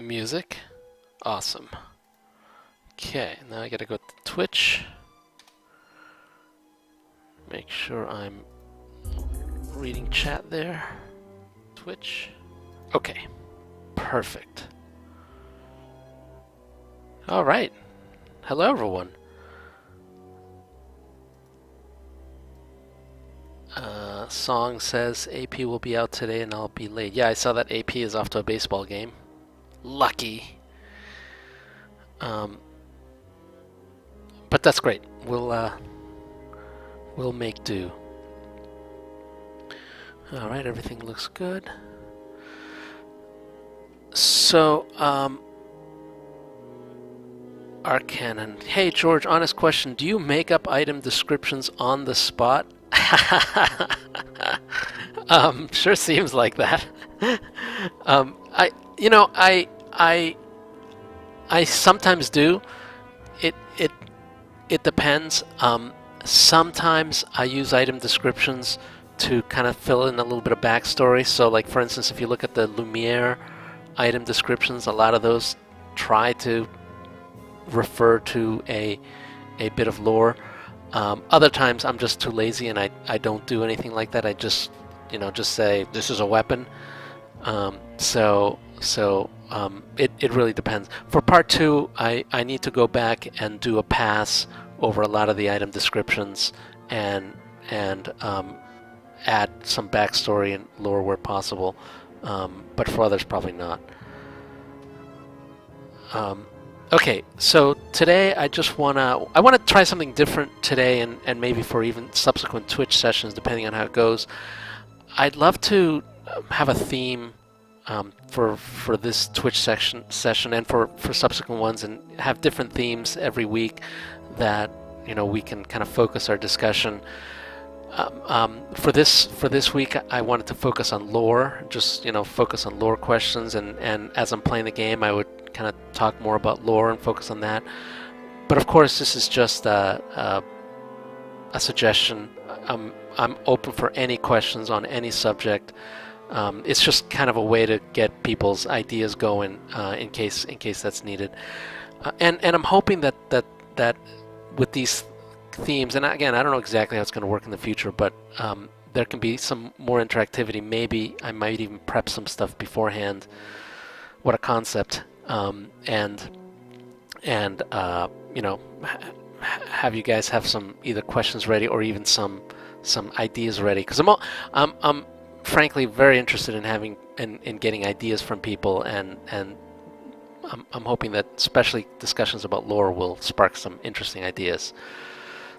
music. Awesome. Okay, now I gotta go to Twitch. Make sure I'm reading chat there. Twitch. Okay, perfect. All right. Hello, everyone. Song says AP will be out today and I'll be late. Yeah, I saw that AP is off to a baseball game. Lucky. But that's great. We'll make do. All right, everything looks good. So, Arcanon. Hey, George, honest question. Do you make up item descriptions on the spot? Sure seems like that. I sometimes do. It depends. Sometimes I use item descriptions to kind of fill in a little bit of backstory. So, like for instance, if you look at the Lumiere item descriptions, a lot of those try to refer to a bit of lore. Other times I'm just too lazy and I don't do anything like that. I just say this is a weapon. It really depends. For part 2, I need to go back and do a pass over a lot of the item descriptions and add some backstory and lore where possible. But for others, probably not. Okay, so today I want to try something different today, and maybe for even subsequent Twitch sessions, depending on how it goes. I'd love to have a theme for this Twitch session and for subsequent ones, and have different themes every week that we can kind of focus our discussion. For this week, I wanted to focus on lore, just focus on lore questions, and as I'm playing the game, I would kind of talk more about lore and focus on that. But of course, this is just a suggestion. I'm open for any questions on any subject. It's just kind of a way to get people's ideas going in case that's needed. And I'm hoping that with these themes, and again, I don't know exactly how it's going to work in the future, but there can be some more interactivity. Maybe I might even prep some stuff beforehand. What a concept! And have you guys have some either questions ready or even some ideas ready? Because I'm frankly very interested in having in getting ideas from people, and I'm hoping that especially discussions about lore will spark some interesting ideas.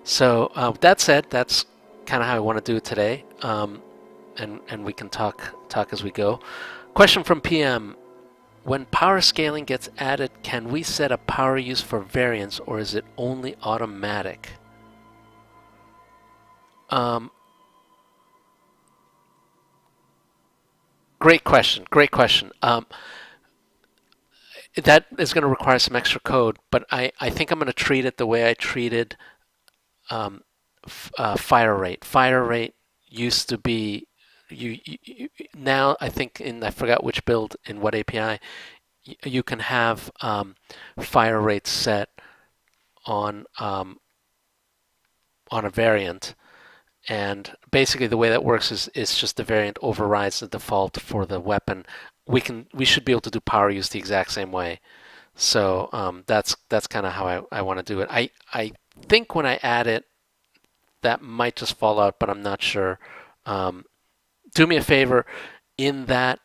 So that said, that's kind of how I want to do it today, and we can talk as we go. Question from PM: when power scaling gets added, can we set a power use for variance, or is it only automatic? Great question. That is going to require some extra code, but I think I'm going to treat it the way I treated fire rate. Fire rate used to be now I think I forgot which build in what API you can have fire rate set on a variant, and basically the way that works is just the variant overrides the default for the weapon. We should be able to do power use the exact same way. So that's kind of how I want to do it. I think when I add it, that might just fall out, but I'm not sure. Do me a favor, in that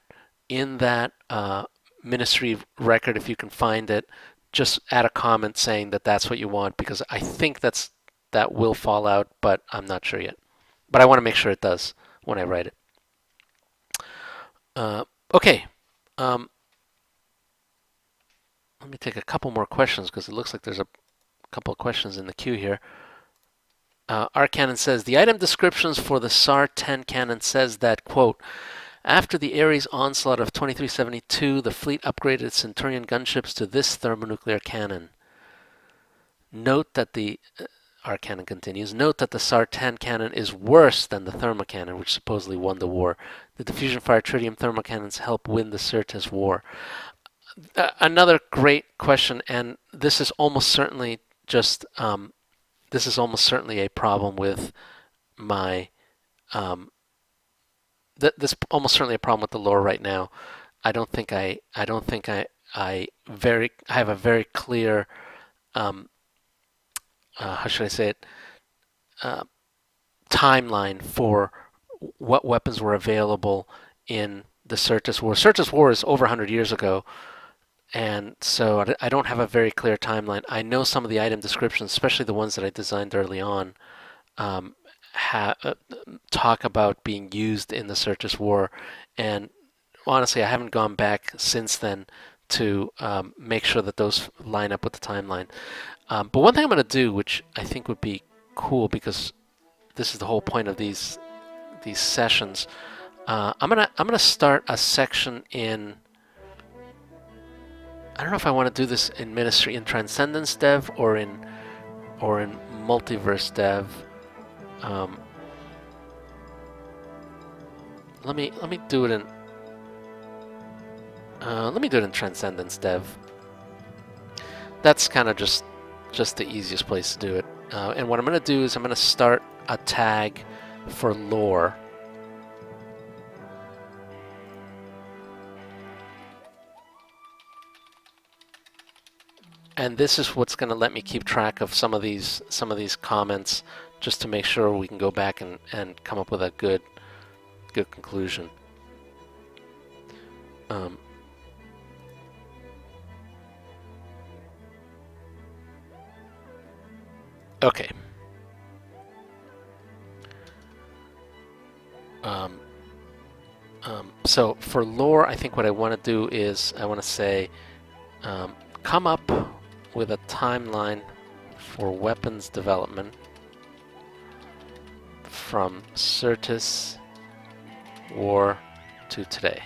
ministry record, if you can find it, just add a comment saying that that's what you want, because I think that will fall out, but I'm not sure yet. But I want to make sure it does when I write it. Okay. Let me take a couple more questions, because it looks like there's a couple of questions in the queue here. Arcanon says, the item descriptions for the SAR-10 cannon says that, quote, after the Ares onslaught of 2372, the fleet upgraded its Centurion gunships to this thermonuclear cannon. Note that the Arcanon continues, note that the SAR-10 cannon is worse than the thermocannon, which supposedly won the war. The diffusion fire tritium thermocannons help win the Syrtis war. Another great question, and this is almost certainly just this is almost certainly a problem with my um, this almost certainly a problem with the lore right now. I don't think I have a very clear um, how should I say it uh, timeline for what weapons were available in the Certus War. Certus War is over 100 years ago, and so I don't have a very clear timeline. I know some of the item descriptions, especially the ones that I designed early on, um, talk about being used in the Certus War, and honestly, I haven't gone back since then to make sure that those line up with the timeline. But one thing I'm going to do, which I think would be cool, because this is the whole point of these sessions. I'm gonna start a section in. I don't know if I want to do this in Ministry in Transcendence Dev or in Multiverse Dev. Um, let me do it in. Let me do it in Transcendence Dev. That's kind of just the easiest place to do it. And what I'm going to do is I'm going to start a tag for lore. And this is what's going to let me keep track of some of these comments, just to make sure we can go back and come up with a good conclusion. Okay. So for lore, I think what I want to do is I want to say, come up with a timeline for weapons development from Certus War to today.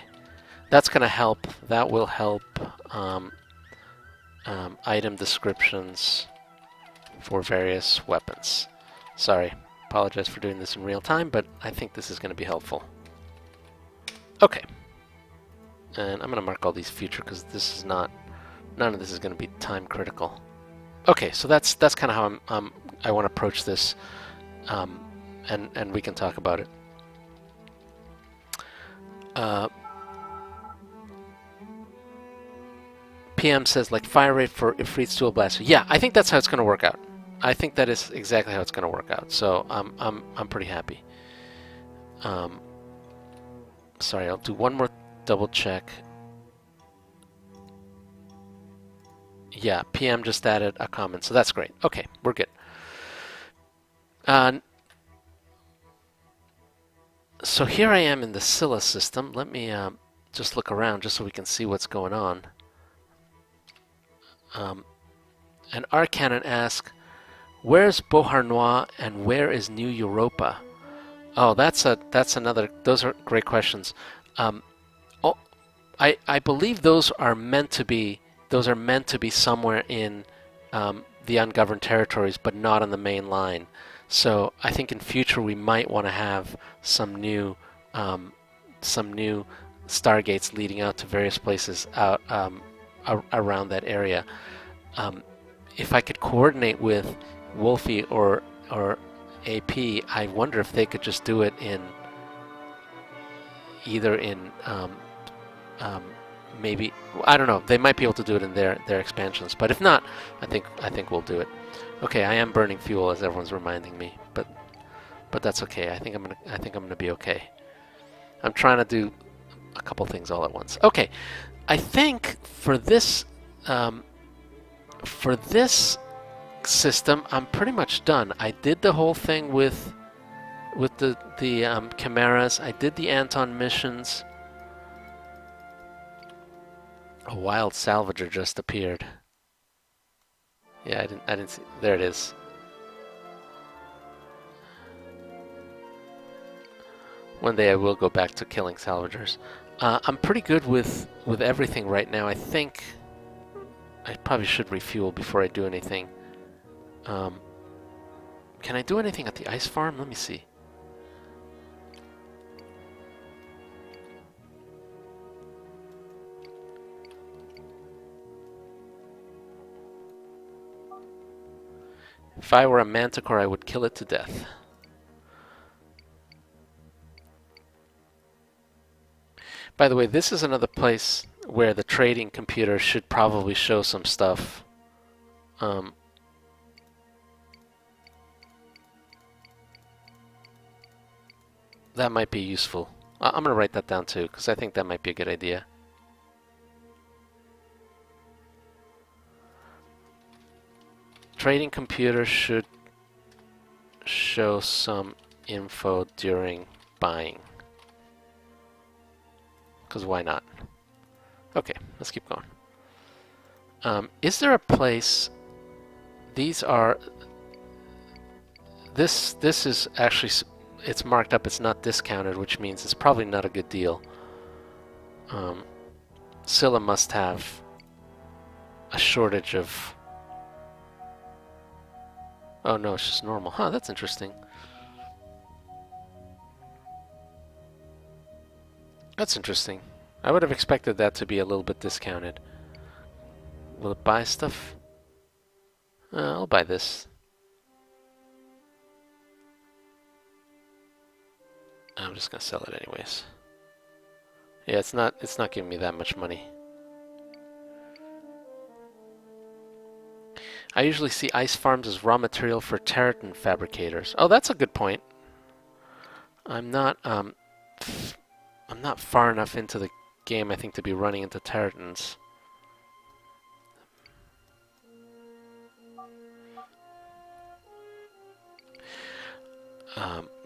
That's going to help. That will help item descriptions for various weapons. Sorry, apologize for doing this in real time, but I think this is going to be helpful. Okay, and I'm going to mark all these future because this is not. None of this is going to be time critical. Okay, so that's kind of how I want to approach this, and we can talk about it. PM says like fire rate for Ifrit's dual blaster. Yeah, I think that's how it's going to work out. I think that is exactly how it's going to work out. So I'm pretty happy. Sorry, I'll do one more double check. Yeah, PM just added a comment, so that's great. Okay, we're good. So here I am in the Scylla system. Let me just look around just so we can see what's going on. And Arcanon asks, where's Beauharnois and where is New Europa? Oh, that's another. Those are great questions. I believe those are meant to be somewhere in the ungoverned territories, but not on the main line. So I think in future we might want to have some new stargates leading out to various places out around that area. If I could coordinate with Wolfie or AP, I wonder if they could just do it in either in maybe, I don't know, they might be able to do it in their expansions, but if not, I think we'll do it. Okay, I am burning fuel, as everyone's reminding me, but that's okay. I think I'm gonna be okay. I'm trying to do a couple things all at once. Okay, I think for this system, I'm pretty much done. I did the whole thing with the chimeras. I did the Anton missions. A wild salvager just appeared. Yeah, I didn't see. There it is. One day I will go back to killing salvagers. I'm pretty good with everything right now. I think I probably should refuel before I do anything. Can I do anything at the ice farm? Let me see. If I were a manticore, I would kill it to death. By the way, this is another place where the trading computer should probably show some stuff. That might be useful. I'm going to write that down too, because I think that might be a good idea. Trading computer should show some info during buying. Because why not? Okay, let's keep going. Is there a place... These are... This is actually... It's marked up, it's not discounted, which means it's probably not a good deal. Scylla must have a shortage of... Oh no, it's just normal. Huh, that's interesting. That's interesting. I would have expected that to be a little bit discounted. Will it buy stuff? I'll buy this. I'm just gonna sell it anyways. Yeah, it's not giving me that much money. I usually see ice farms as raw material for terratin fabricators. Oh, that's a good point. I'm not far enough into the game, I think, to be running into terratins.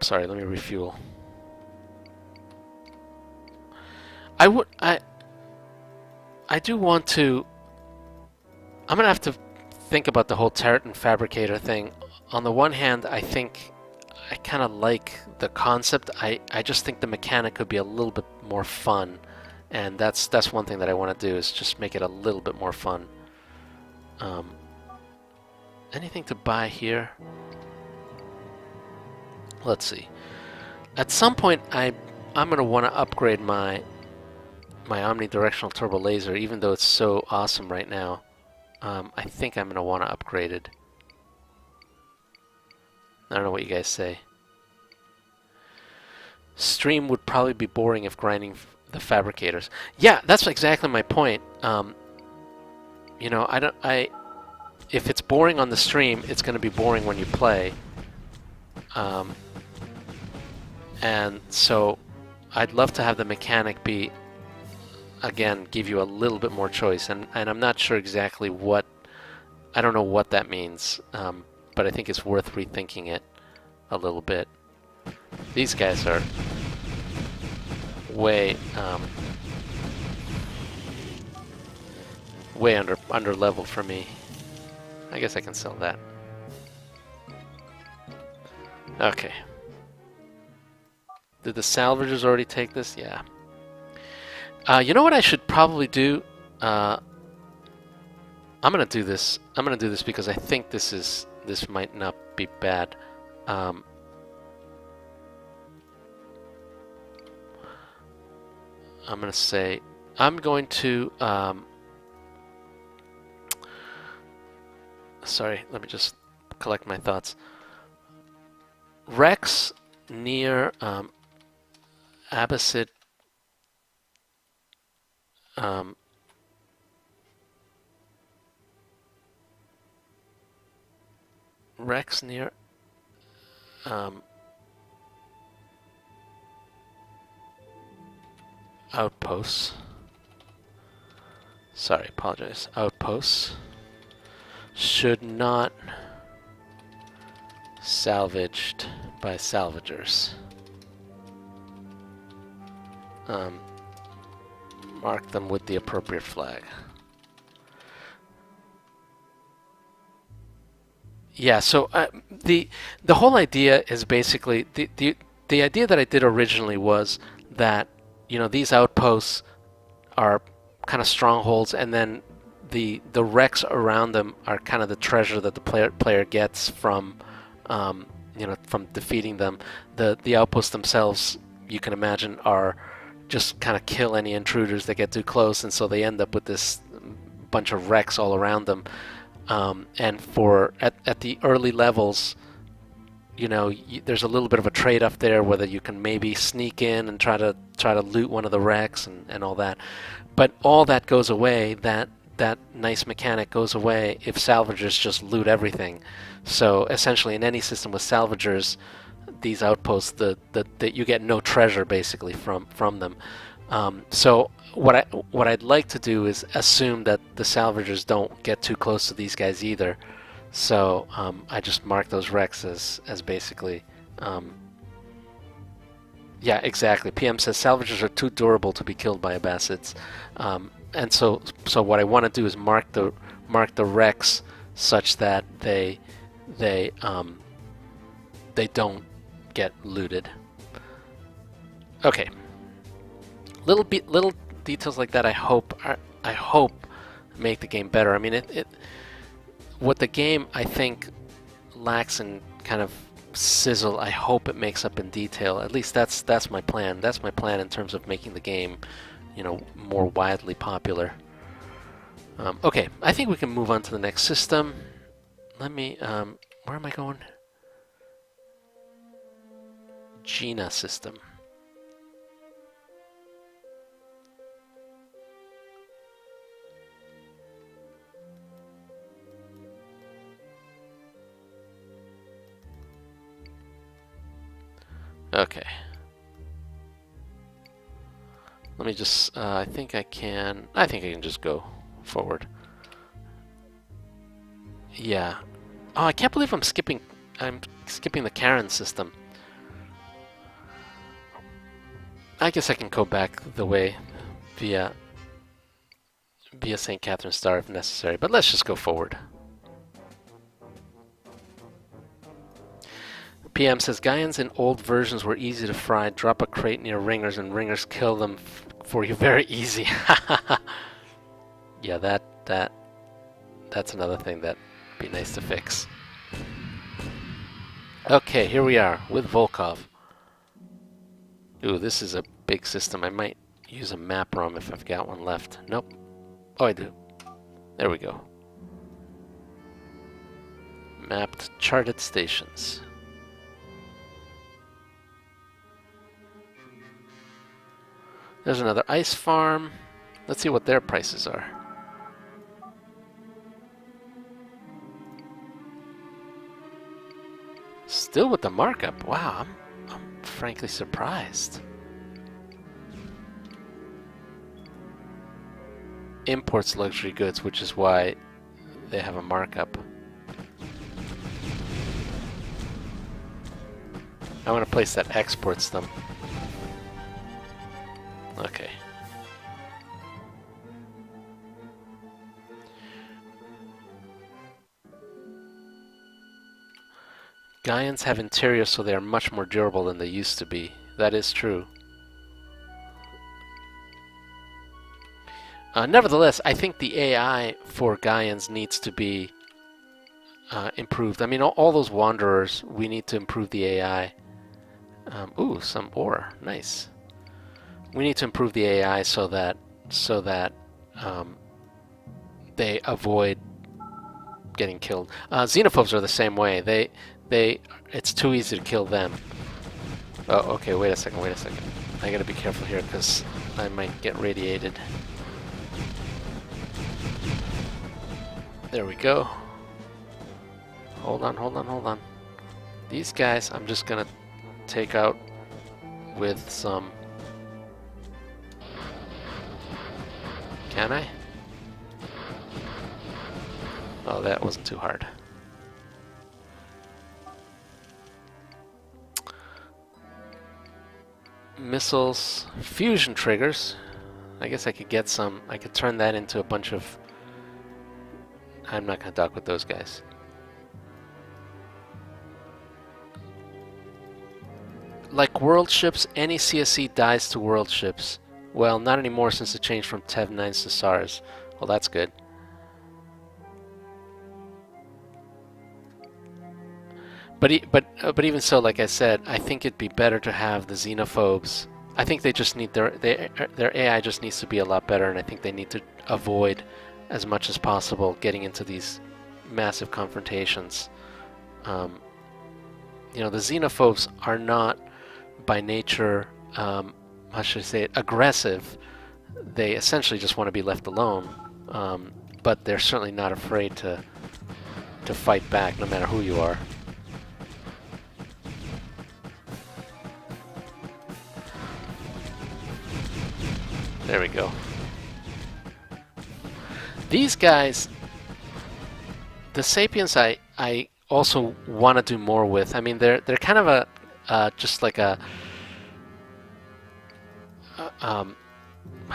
Sorry, let me refuel. I do want to... I'm gonna have to think about the whole terratin fabricator thing. On the one hand, I think I kind of like the concept. I just think the mechanic could be a little bit more fun, and that's one thing that I want to do, is just make it a little bit more fun. Anything to buy here? Let's see. At some point, I'm going to want to upgrade my omnidirectional turbo laser, even though it's so awesome right now. I think I'm going to want to upgrade it. I don't know what you guys say. Stream would probably be boring if grinding the fabricators. Yeah, that's exactly my point. You know, if it's boring on the stream, it's going to be boring when you play. And so I'd love to have the mechanic be, again, give you a little bit more choice. And I'm not sure exactly what, I don't know what that means, but I think it's worth rethinking it a little bit. These guys are way under level for me. I guess I can sell that. Okay. Did the salvagers already take this? Yeah. You know what I should probably do? I'm gonna do this. I'm gonna do this because I think this might not be bad. I'm gonna say I'm going to. Sorry, let me just collect my thoughts. Rex near Abbasid. Rex near Outposts. Sorry, apologize. Outposts should not salvaged by salvagers. Mark them with the appropriate flag. Yeah, so the whole idea is basically the idea that I did originally was that, you know, these outposts are kind of strongholds, and then the wrecks around them are kind of the treasure that the player gets from you know, from defeating them. The outposts themselves, you can imagine, are just kind of kill any intruders that get too close, and so they end up with this bunch of wrecks all around them. And for at the early levels, you know, there's a little bit of a trade-off there, whether you can maybe sneak in and try to loot one of the wrecks and all that. But all that goes away. That nice mechanic goes away if salvagers just loot everything. So essentially, in any system with salvagers, these outposts, that you get no treasure basically from them. So what I'd like to do is assume that the salvagers don't get too close to these guys either. So I just mark those wrecks as basically. Yeah, exactly. PM says salvagers are too durable to be killed by Abbasids, and so what I want to do is mark the wrecks such that they don't get looted. Okay. Little details like that I hope make the game better. I mean, what the game I think lacks in kind of sizzle, I hope it makes up in detail. At least that's my plan. That's my plan in terms of making the game, you know, more widely popular. Okay, I think we can move on to the next system. Let me, where am I going? Gina system. Okay. Let me just, I think I can just go forward. Yeah. Oh, I can't believe I'm skipping the Karen system. I guess I can go back the way via St. Catherine Star if necessary, but let's just go forward. PM says, Gaians in old versions were easy to fry. Drop a crate near ringers and ringers kill them for you very easy. Yeah, that's another thing that'd be nice to fix. Okay, here we are with Volkov. Ooh, this is a big system. I might use a map ROM if I've got one left. Nope. Oh, I do. There we go. Mapped charted stations. There's another ice farm. Let's see what their prices are. Still with the markup. Wow, I'm frankly surprised. Imports luxury goods, which is why they have a markup. I want a place that exports them. Okay. Gaians have interiors, so they are much more durable than they used to be. That is true. Nevertheless, I think the AI for Gaians needs to be improved. I mean, all those wanderers, we need to improve the AI. Ooh, some ore. Nice. We need to improve the AI so that they avoid getting killed. Xenophobes are the same way. It's too easy to kill them. Oh, okay. Wait a second. I gotta be careful here because I might get radiated. There we go. Hold on. These guys, I'm just gonna take out with some. Can I? Oh, that wasn't too hard. Missiles, fusion triggers. I guess I could get some. I could turn that into a bunch of. I'm not going to dock with those guys. Like world ships, any CSC dies to world ships. Well, not anymore since it changed from TEV-9s to SARS. Well, that's good. But even so, like I said, I think it'd be better to have the xenophobes. I think they just need their AI just needs to be a lot better, and I think they need to avoid as much as possible getting into these massive confrontations. You know, the xenophobes are not by nature, how should I say it, aggressive. They essentially just want to be left alone, but they're certainly not afraid to fight back, no matter who you are. There we go. These guys, the Sapiens, I also want to do more with. I mean, they're kind of a just like a how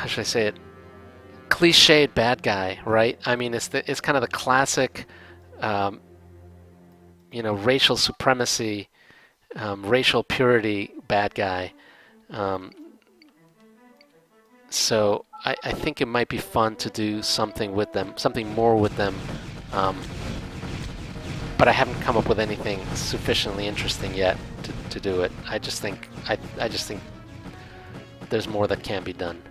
should I say it? Cliched bad guy, right? I mean, it's kind of the classic, you know, racial supremacy, racial purity bad guy. So I think it might be fun to do something with them, something more with them. But I haven't come up with anything sufficiently interesting yet to do it. I just think there's more that can be done.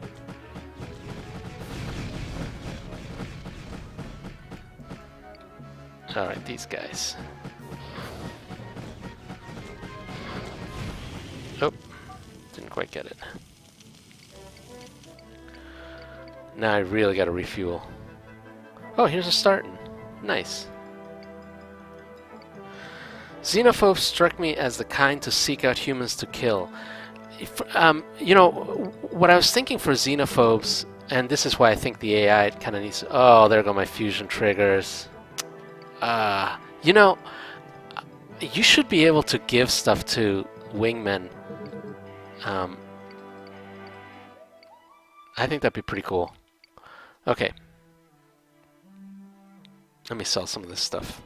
All right, these guys. Oh, didn't quite get it. Now I really got to refuel. Oh, here's a starting. Nice. Xenophobes struck me as the kind to seek out humans to kill. You know, what I was thinking for xenophobes, and this is why I think the AI kind of needs... Oh, there go my fusion triggers. You know, you should be able to give stuff to wingmen. I think that'd be pretty cool. Okay. Let me sell some of this stuff.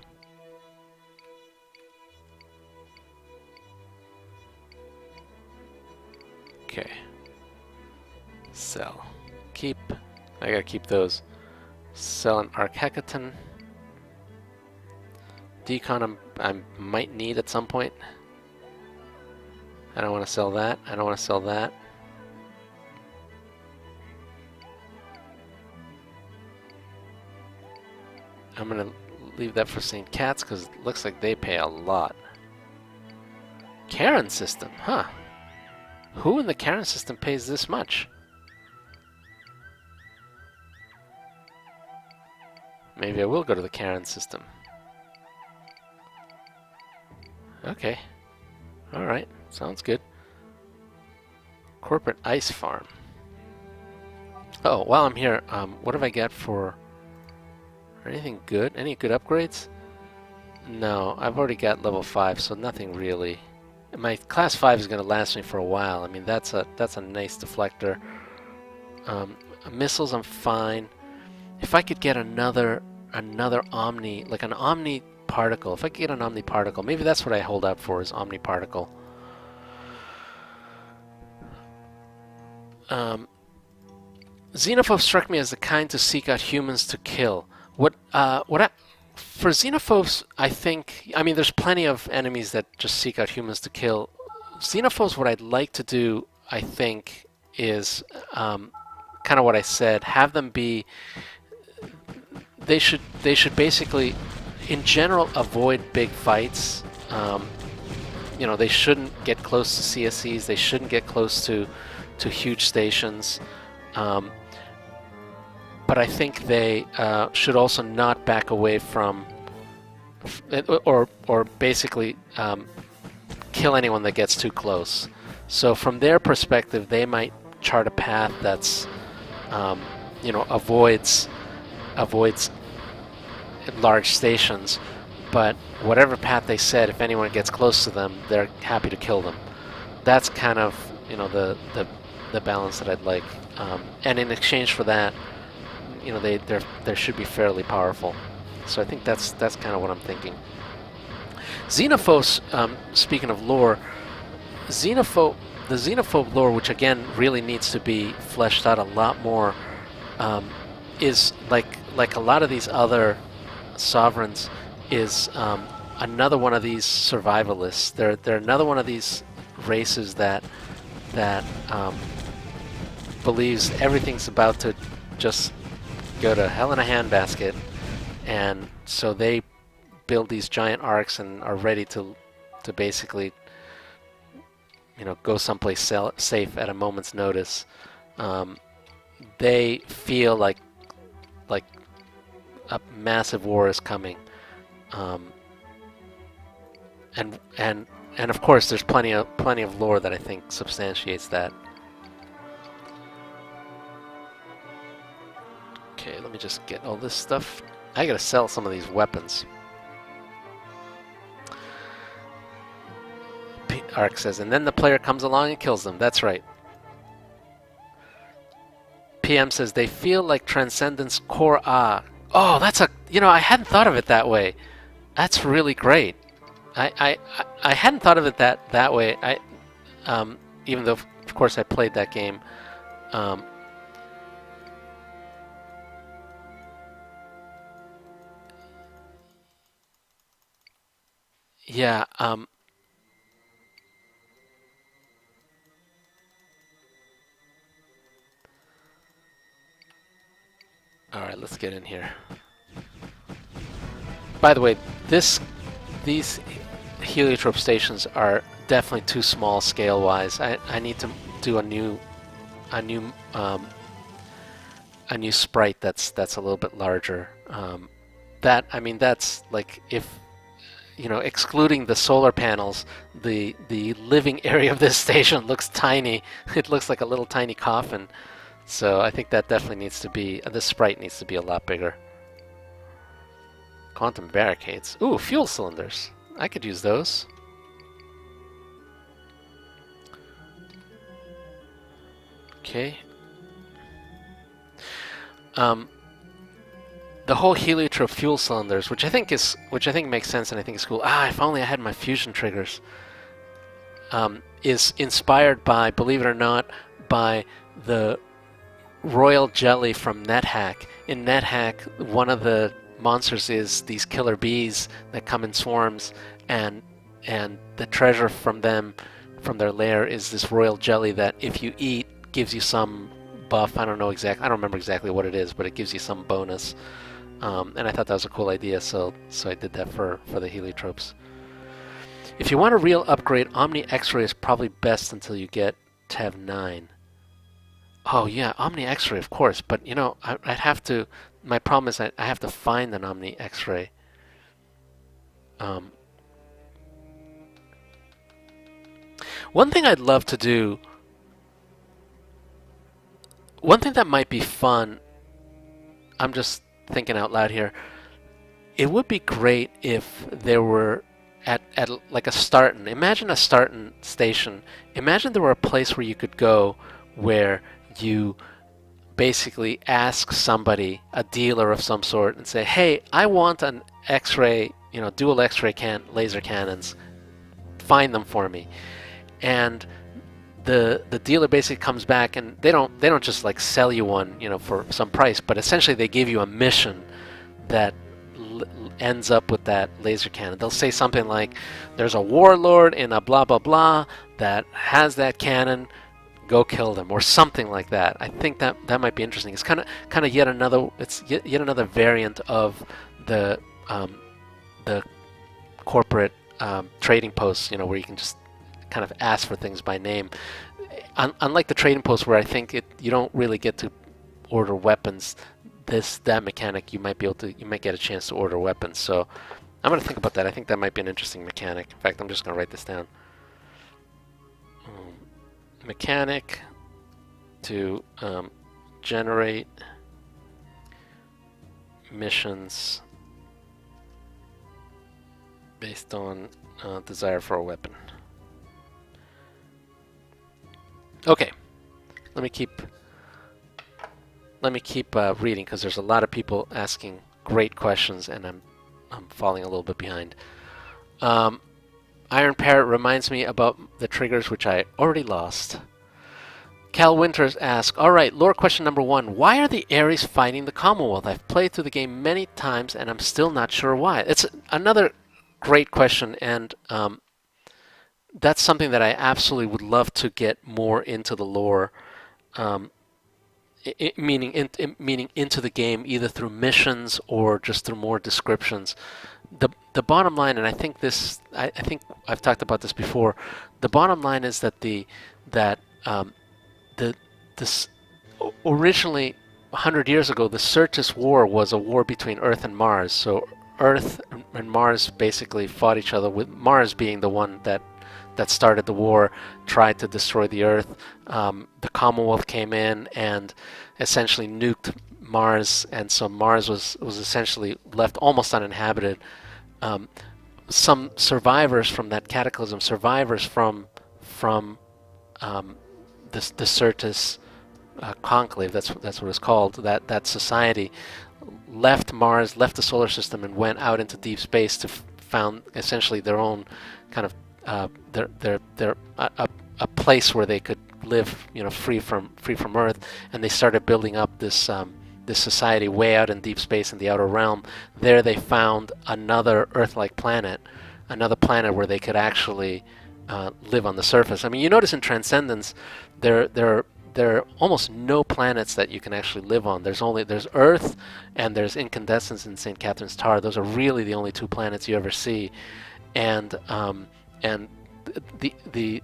Okay. Sell. Keep. I gotta keep those. Sell an Archecaton. Decon I might need at some point. I don't want to sell that. I don't want to sell that. I'm going to leave that for St. Cat's because it looks like they pay a lot. Karen system, huh? Who in the Karen system pays this much? Maybe I will go to the Karen system. Okay. Alright, sounds good. Corporate ice farm. Oh, while I'm here, what have I got for... anything good? Any good upgrades? No, I've already got level 5, so nothing really. My class 5 is going to last me for a while. I mean, that's a nice deflector. Missiles, I'm fine. If I could get another Omni, like an Omni particle. If I could get an Omni particle, maybe that's what I hold out for, is Omni particle. Xenophobes struck me as the kind to seek out humans to kill. For xenophobes, I think, I mean, there's plenty of enemies that just seek out humans to kill. Xenophobes, what I'd like to do, I think, is kind of what I said. Have them be, they should basically, in general, avoid big fights. You know, they shouldn't get close to CSEs. They shouldn't get close to huge stations. But I think they should also not back away from, or basically kill anyone that gets too close. So from their perspective, they might chart a path that's, you know, avoids large stations. But whatever path they set, if anyone gets close to them, they're happy to kill them. That's kind of, you know, the balance that I'd like. And in exchange for that, you know, they should be fairly powerful. So I think that's kind of what I'm thinking. Xenophobes, speaking of lore, the xenophobe lore, which again really needs to be fleshed out a lot more, is like a lot of these other sovereigns, is another one of these survivalists. They're another one of these races that believes everything's about to just go to hell in a handbasket, and so they build these giant arcs and are ready to basically, go someplace safe at a moment's notice. They feel like a massive war is coming, and of course there's plenty of lore that I think substantiates that. Okay, let me just get all this stuff. I gotta sell some of these weapons. Ark says, and then the player comes along and kills them. That's right. PM says, they feel like Transcendence Core A. Oh, that's I hadn't thought of it that way. That's really great. I hadn't thought of it that way. Even though, of course, I played that game. Yeah. All right, let's get in here. By the way, these heliotrope stations are definitely too small scale-wise. I need to do a new sprite that's a little bit larger. That's like, if excluding the solar panels, the living area of this station looks tiny. It looks like a little tiny coffin. So I think that definitely needs to be, this sprite needs to be a lot bigger. Quantum barricades. Ooh, fuel cylinders. I could use those. Okay. The whole heliotrope fuel cylinders, which I think makes sense and I think is cool. If only I had my fusion triggers. Is inspired by, believe it or not, by the royal jelly from NetHack. In NetHack, one of the monsters is these killer bees that come in swarms, and the treasure from their lair is this royal jelly that if you eat gives you some buff. I don't remember exactly what it is, but it gives you some bonus. And I thought that was a cool idea, so I did that for the heliotropes. If you want a real upgrade, Omni X-ray is probably best until you get TEV 9. Oh yeah, Omni X-ray, of course, but I'd have to. My problem is I have to find an Omni X-ray. One thing I'd love to do. One thing that might be fun. I'm just thinking out loud here. It would be great if there were at like a Starton. Imagine a Starton station. Imagine there were a place where you could go where you basically ask somebody, a dealer of some sort, and say, hey, I want an X-ray, dual X-ray laser cannons. Find them for me. And the dealer basically comes back, and they don't just like sell you one, for some price, but essentially they give you a mission that ends up with that laser cannon. They'll say something like, there's a warlord in a blah blah blah that has that cannon, go kill them, or something like that. I think that might be interesting. It's kind of yet another variant of the corporate trading posts, where you can just kind of ask for things by name. Unlike the trading posts, where I think you don't really get to order weapons, that mechanic you might get a chance to order weapons. So I'm going to think about that. I think that might be an interesting mechanic. In fact, I'm just going to write this down. Mechanic to generate missions based on desire for a weapon. Okay, let me keep reading, because there's a lot of people asking great questions, and I'm falling a little bit behind. Iron Parrot reminds me about the triggers, which I already lost. Cal Winters asks, alright, lore question number 1. Why are the Ares fighting the Commonwealth? I've played through the game many times, and I'm still not sure why. It's another great question, and that's something that I absolutely would love to get more into the lore. meaning into the game either through missions or just through more descriptions. The bottom line, and I think I've talked about this before. The bottom line is that that the this originally 100 years ago, the Syrtis War was a war between Earth and Mars. So Earth and Mars basically fought each other, with Mars being the one that started the war, tried to destroy the Earth. The Commonwealth came in and essentially nuked Mars, and so Mars was essentially left almost uninhabited. Some survivors from that cataclysm, survivors from the Syrtis conclave, that's what it's called, that society, left Mars, left the solar system, and went out into deep space to found essentially their own kind of a place where they could live, free from Earth, and they started building up this society way out in deep space in the outer realm. There they found another Earth-like planet, another planet where they could actually live on the surface. I mean, you notice in Transcendence, there are almost no planets that you can actually live on. There's Earth and there's Incandescence in St. Catherine's Tower. Those are really the only two planets you ever see, and the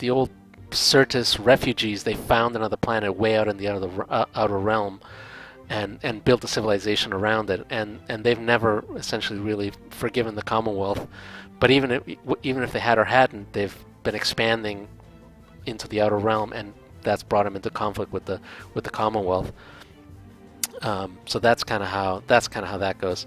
old Syrtis refugees, they found another planet way out in the outer realm, and built a civilization around it, and they've never essentially really forgiven the Commonwealth. But even if they had or hadn't, they've been expanding into the outer realm, and that's brought them into conflict with the Commonwealth. So that's kind of how that goes.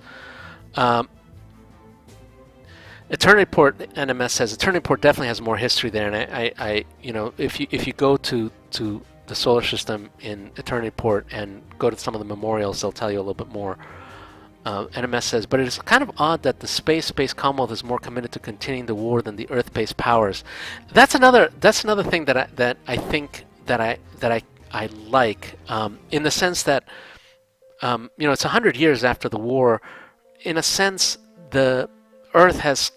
Eternity Port, NMS says Eternity Port definitely has more history there, and I if you go to the solar system in Eternity Port and go to some of the memorials, they'll tell you a little bit more. NMS says, but it is kind of odd that the space-based Commonwealth is more committed to continuing the war than the Earth-based powers. That's another thing that I think that I like, in the sense that it's 100 years after the war. In a sense, the Earth has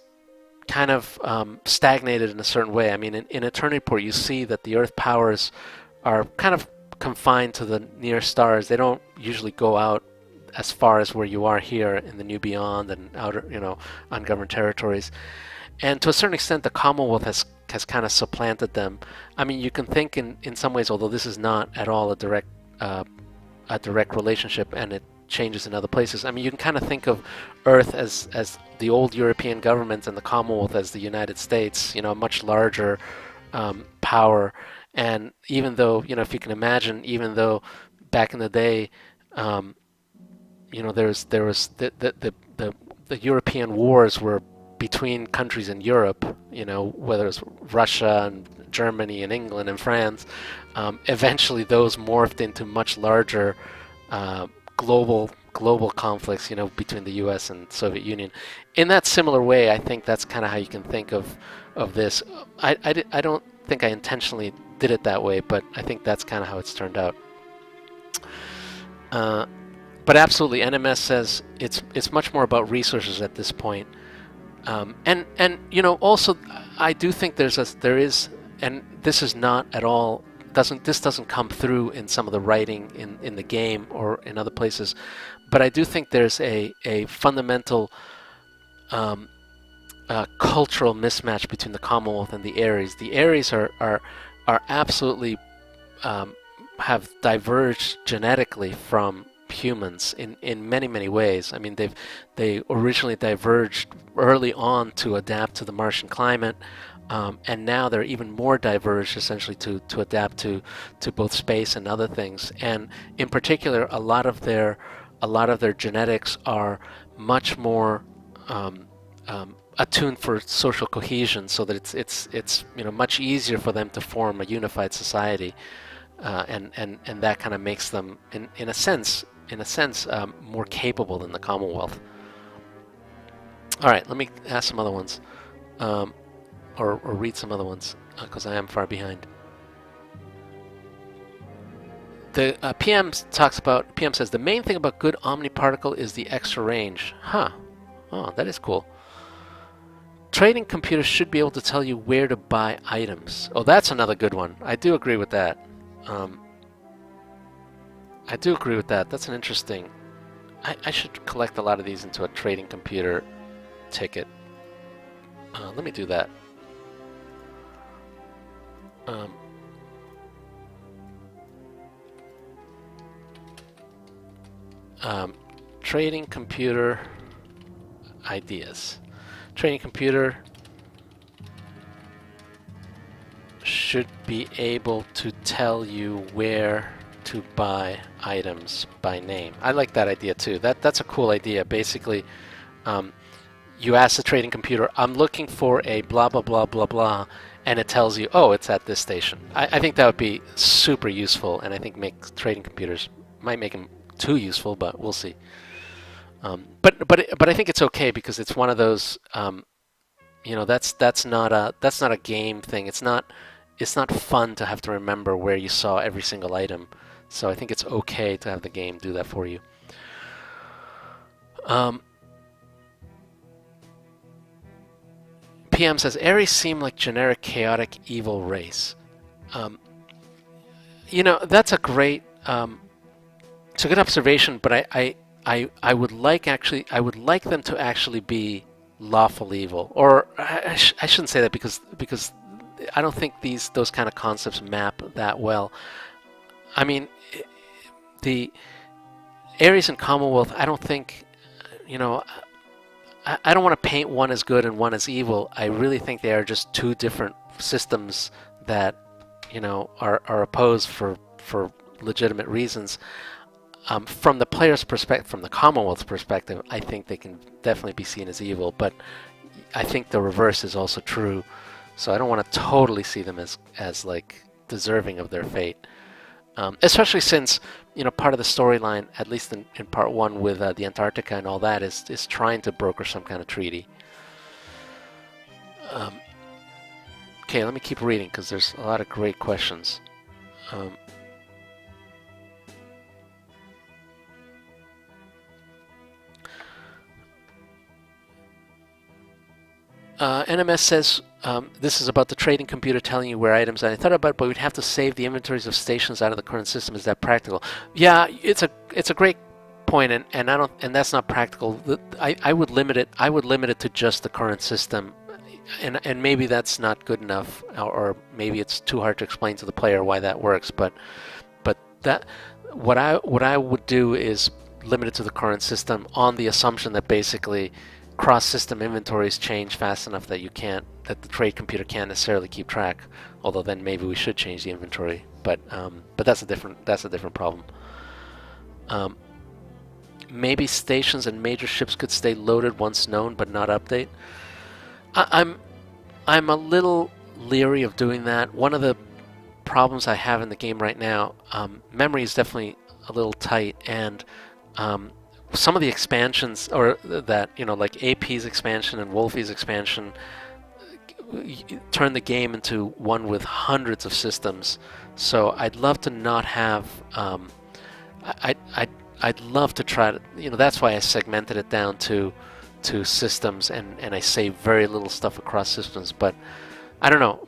kind of stagnated in a certain way. I mean, in Eternity Port, you see that the Earth powers are kind of confined to the near stars. They don't usually go out as far as where you are here in the New Beyond and outer, ungoverned territories. And to a certain extent, the Commonwealth has kind of supplanted them. I mean, you can think in some ways, although this is not at all a direct relationship, and it changes in other places. I mean, you can kind of think of Earth as the old European government and the Commonwealth as the United States, a much larger power. And even though, if you can imagine, even though back in the day, there was the European wars were between countries in Europe, whether it's Russia and Germany and England and France. Eventually, those morphed into much larger global conflicts, between the U.S. and Soviet Union. In that similar way, I think that's kind of how you can think of this. I don't think I intentionally did it that way, but I think that's kind of how it's turned out. But absolutely, NMS says it's much more about resources at this point. And also, I do think there is, and this is not at all, doesn't come through in some of the writing in the game or in other places, but I do think there's a fundamental cultural mismatch between the Commonwealth and the Ares. The Ares are absolutely have diverged genetically from humans in many ways. I mean, they originally diverged early on to adapt to the Martian climate, and now they're even more diverged, essentially to adapt to both space and other things. And in particular, a lot of their genetics are much more attuned for social cohesion, so that it's much easier for them to form a unified society, and that kind of makes them in a sense more capable than the Commonwealth. All right, let me ask some other ones, or read some other ones, because I am far behind. The PM says the main thing about good omniparticle is the extra range. Huh. Oh, that is cool. Trading computers should be able to tell you where to buy items. Oh, that's another good one. I do agree with that. I do agree with that. That's an interesting. I should collect a lot of these into a trading computer ticket. Let me do that. Um, Trading computer ideas. Trading computer should be able to tell you where to buy items by name. I like that idea too. That's a cool idea. Basically, you ask the trading computer, I'm looking for a blah blah blah blah blah, and it tells you, oh, it's at this station. I think that would be super useful, and I think trading computers might make them too useful, but we'll see. But I think it's okay because it's one of those, that's not a game thing. It's not fun to have to remember where you saw every single item. So I think it's okay to have the game do that for you. PM says, Ares seem like generic, chaotic, evil race. That's a great, it's a good observation, but I would like them to actually be lawful evil. Or I shouldn't say that because I don't think those kind of concepts map that well. I mean, the Ares and Commonwealth, I don't think, I don't want to paint one as good and one as evil. I really think they are just two different systems that, are opposed for legitimate reasons. From the player's perspective, from the Commonwealth's perspective, I think they can definitely be seen as evil, but I think the reverse is also true. So I don't want to totally see them as like deserving of their fate. Especially since, part of the storyline, at least in part one with the Antarctica and all that, is trying to broker some kind of treaty. Okay, let me keep reading because there's a lot of great questions. NMS says this is about the trading computer telling you where items are. I thought about it, but we'd have to save the inventories of stations out of the current system. Is that practical? Yeah, it's a great point, and that's not practical. I would limit it. I would limit it to just the current system, and maybe that's not good enough, or maybe it's too hard to explain to the player why that works. But that what I would do is limit it to the current system on the assumption that basically cross-system inventories change fast enough that the trade computer can't necessarily keep track. Although then maybe we should change the inventory, but that's a different problem. Maybe stations and major ships could stay loaded once known, but not update. I'm a little leery of doing that. One of the problems I have in the game right now, memory is definitely a little tight, and some of the expansions, or that, like AP's expansion and Wolfie's expansion, turn the game into one with hundreds of systems. So I'd love to not have. I'd love to try to. That's why I segmented it down to systems, and I save very little stuff across systems. But I don't know.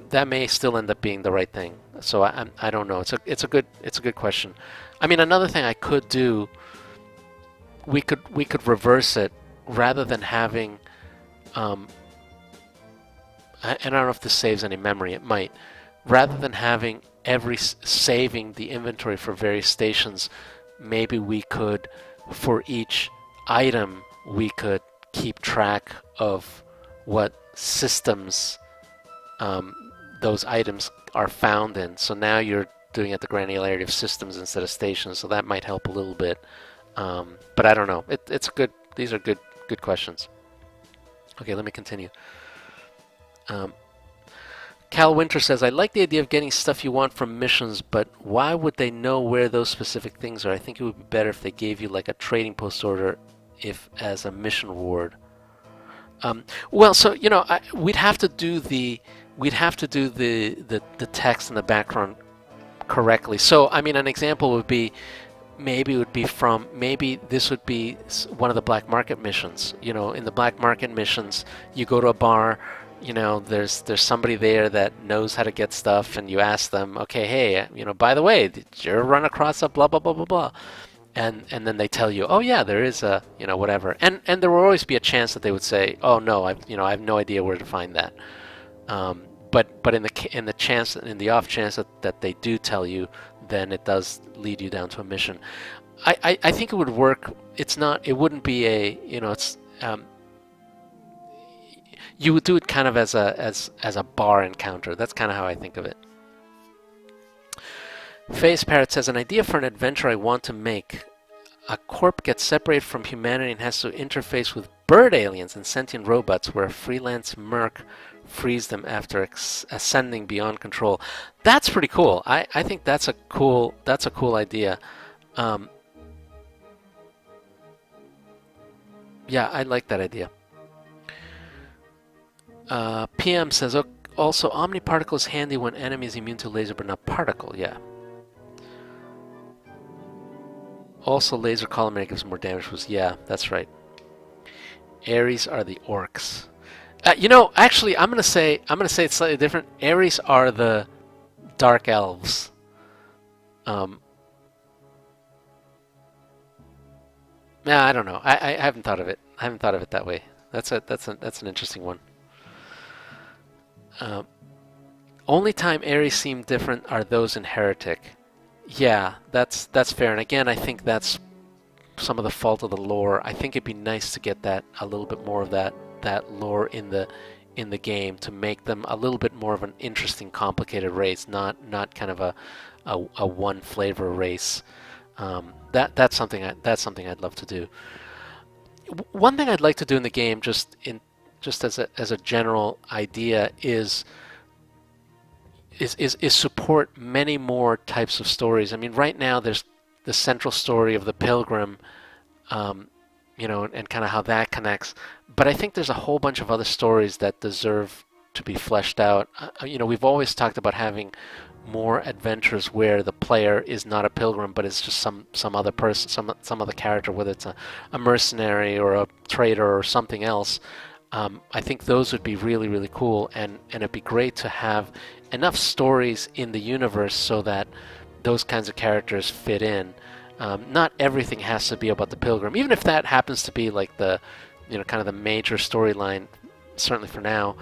That may still end up being the right thing. So I don't know. It's a good question. I mean, another thing I could do. We could reverse it rather than having, and I don't know if this saves any memory. It might. Rather than having saving the inventory for various stations, maybe we could, for each item, we could keep track of what systems those items are found in. So now you're doing it at the granularity of systems instead of stations. So that might help a little bit. But I don't know. It's good. These are good questions. Okay, let me continue. Cal Winter says, I like the idea of getting stuff you want from missions, but why would they know where those specific things are? I think it would be better if they gave you like a trading post order as a mission reward. Well, so we'd have to do the text in the background correctly. So I mean, an example would be, maybe this would be one of the black market missions. In the black market missions, you go to a bar, there's somebody there that knows how to get stuff, and you ask them, okay, hey, by the way, did you ever run across a blah blah blah blah blah? And then they tell you, oh yeah, there is a whatever, and there will always be a chance that they would say, oh no, I have no idea where to find that. But in the off chance that they do tell you, then it does lead you down to a mission. I think it would work. It wouldn't be you would do it kind of as a bar encounter. That's kind of how I think of it. Face Parrot says, an idea for an adventure I want to make. A corp gets separated from humanity and has to interface with bird aliens and sentient robots, where a freelance merc frees them after ascending beyond control. That's pretty cool. I think that's a cool idea. Yeah, I like that idea. PM says, also, Omniparticle is handy when enemy is immune to laser but not particle. Yeah. Also, laser collimator gives more damage. Yeah, that's right. Ares are the orcs. Actually, I'm gonna say it's slightly different. Ares are the dark elves. Yeah, I don't know. I haven't thought of it. I haven't thought of it that way. That's an interesting one. Only time Ares seem different are those in Heretic. Yeah, that's fair. And again, I think that's some of the fault of the lore. I think it'd be nice to get that a little bit more of that lore in the game to make them a little bit more of an interesting, complicated race, not kind of a one flavor race. That's something I'd love to do. One thing I'd like to do in the game, just as a general idea, is support many more types of stories. I mean, right now there's the central story of the pilgrim, and kind of how that connects. But I think there's a whole bunch of other stories that deserve to be fleshed out. We've always talked about having more adventures where the player is not a pilgrim, but it's just some other person, some other character, whether it's a mercenary or a trader or something else. I think those would be really, really cool, and it'd be great to have enough stories in the universe so that those kinds of characters fit in. Not everything has to be about the pilgrim, even if that happens to be like the, kind of the major storyline. Certainly for now,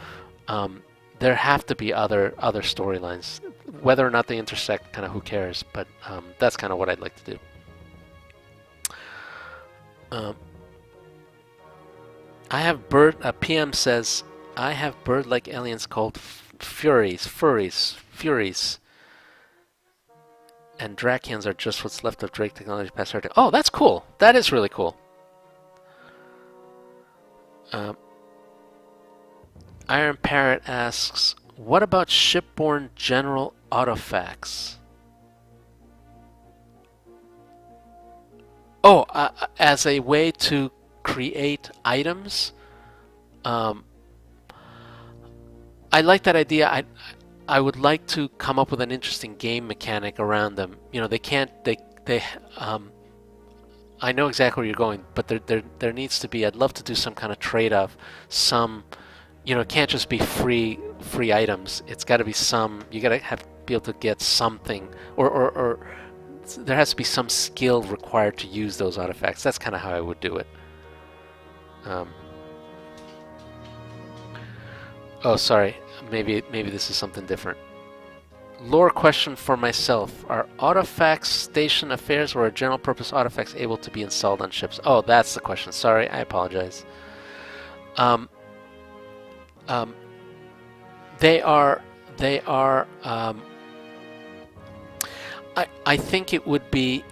there have to be other storylines. Whether or not they intersect, kind of who cares? But that's kind of what I'd like to do. I have PM says, I have bird-like aliens called furries. And Drakians are just what's left of Drake technology past Heretic. Oh, that's cool. That is really cool. Iron Parrot asks, what about shipborne general autofacts? Oh, as a way to create items. I like that idea. I would like to come up with an interesting game mechanic around them. I know exactly where you're going, but there needs to be. I'd love to do some kind of trade-off. It can't just be free items. It's got to be some. You got to be able to get something, or there has to be some skill required to use those artifacts. That's kind of how I would do it. Oh, sorry. Maybe this is something different. Lore question for myself. Are artifacts station affairs or are general purpose artifacts able to be installed on ships? Oh, that's the question. Sorry, I apologize. They are I think it would be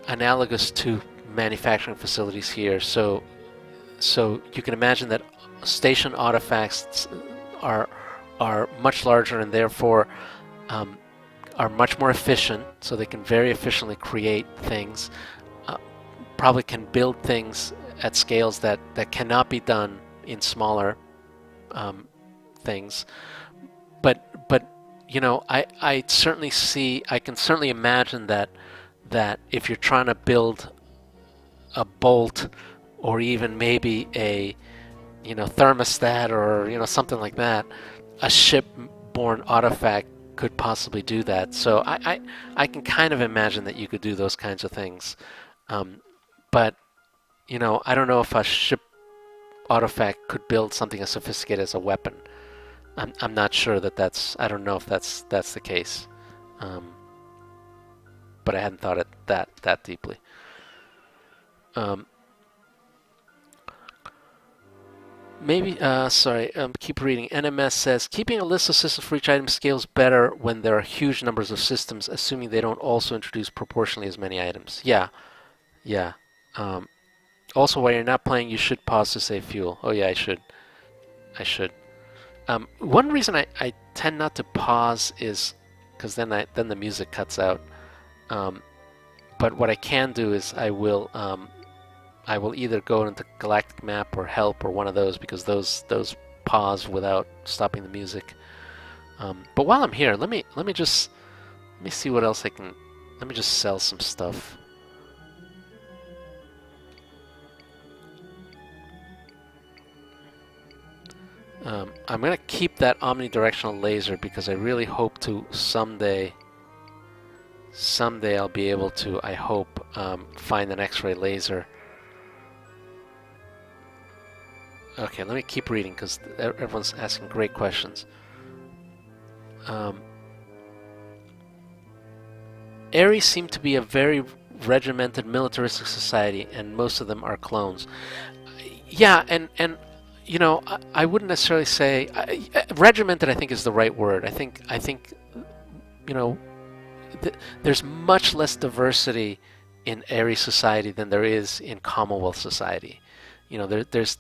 analogous to manufacturing facilities here. So you can imagine that station artifacts are much larger and therefore are much more efficient, so they can very efficiently create things, probably can build things at scales that cannot be done in smaller things. But I can certainly imagine that if you're trying to build a bolt or even maybe a thermostat or something like that, a ship-borne artifact could possibly do that. So I can kind of imagine that you could do those kinds of things, but I don't know if a ship artifact could build something as sophisticated as a weapon. I'm not sure I don't know if that's the case, but I hadn't thought it that deeply. Maybe, sorry, keep reading. NMS says, keeping a list of systems for each item scales better when there are huge numbers of systems, assuming they don't also introduce proportionally as many items. Yeah, yeah. Also, while you're not playing, you should pause to save fuel. Oh yeah, I should. One reason I tend not to pause is because then the music cuts out. But what I can do is I will either go into Galactic Map or Help or one of those, because those pause without stopping the music. But while I'm here, let me see what else I can. Let me just sell some stuff. I'm gonna keep that omnidirectional laser because I really hope to someday I'll be able to, I hope, find an X-ray laser. Okay, let me keep reading because everyone's asking great questions. Ares seem to be a very regimented militaristic society, and most of them are clones. Yeah, and I wouldn't necessarily say regimented. I think is the right word. I think there's much less diversity in Ares society than there is in Commonwealth society. There's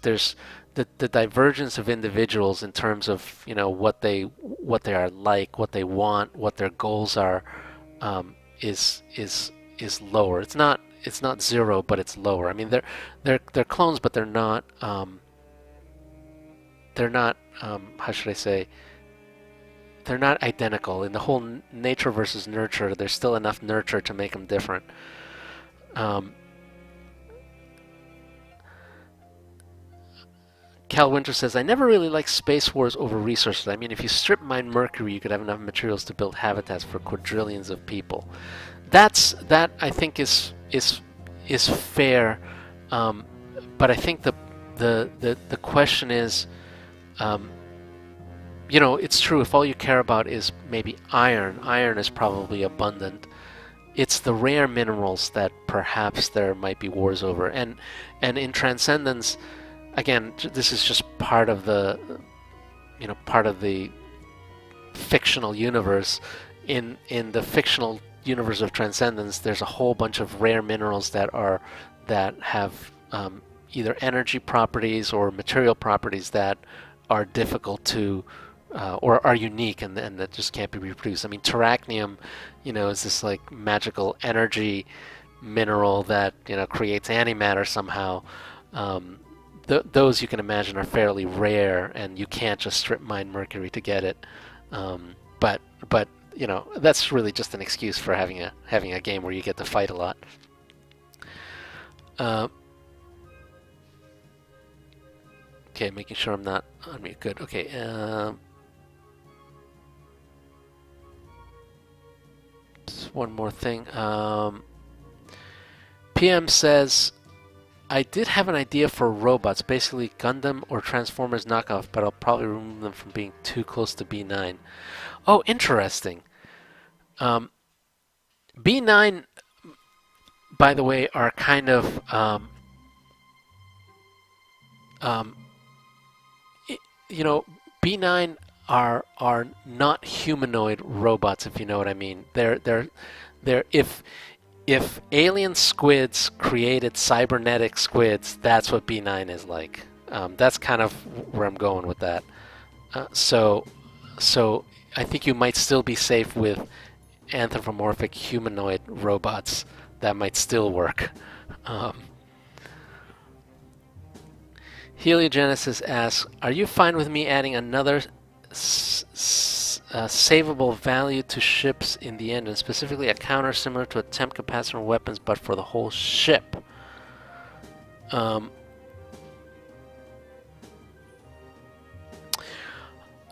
the divergence of individuals in terms of what they are like, what they want, what their goals are, is lower. It's not zero, but it's lower. I mean, they're clones, but they're not how should I say? They're not identical. In the whole nature versus nurture, there's still enough nurture to make them different. Cal Winter says, I never really liked Space Wars over resources. I mean, if you strip mine Mercury, you could have enough materials to build habitats for quadrillions of people. That I think is fair, but I think the question is, it's true. If all you care about is maybe iron is probably abundant. It's the rare minerals that perhaps there might be wars over, and in Transcendence. Again, this is just part of the fictional universe. In the fictional universe of Transcendence, there's a whole bunch of rare minerals that have either energy properties or material properties that are difficult to or are unique and that just can't be reproduced. I mean, terracnium, is this like magical energy mineral that creates antimatter somehow. Those you can imagine are fairly rare, and you can't just strip mine Mercury to get it. But that's really just an excuse for having a game where you get to fight a lot. Okay, making sure I'm not on mute. Good. Okay. Just one more thing. PM says, I did have an idea for robots, basically Gundam or Transformers knockoff, but I'll probably remove them from being too close to B9. Oh, interesting. B9, by the way, are kind of B9 are not humanoid robots, if you know what I mean. They're if alien squids created cybernetic squids, that's what B9 is like. That's kind of where I'm going with that. So I think you might still be safe with anthropomorphic humanoid robots. That might still work. Heliogenesis asks, are you fine with me adding another savable value to ships in the engine, specifically a counter similar to a temp capacitor weapons, but for the whole ship?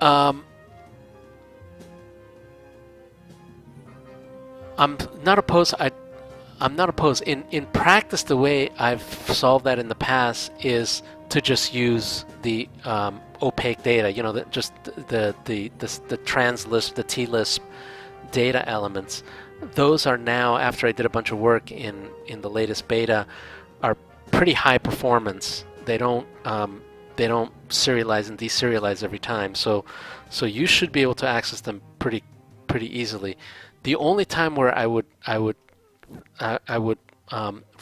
Um, I'm not opposed. I'm not opposed. In practice, the way I've solved that in the past is to just use the opaque data. You know, just the translisp, the tlisp data elements. Those are now, after I did a bunch of work in the latest beta, are pretty high performance. They don't serialize and deserialize every time. So you should be able to access them pretty easily. The only time where I would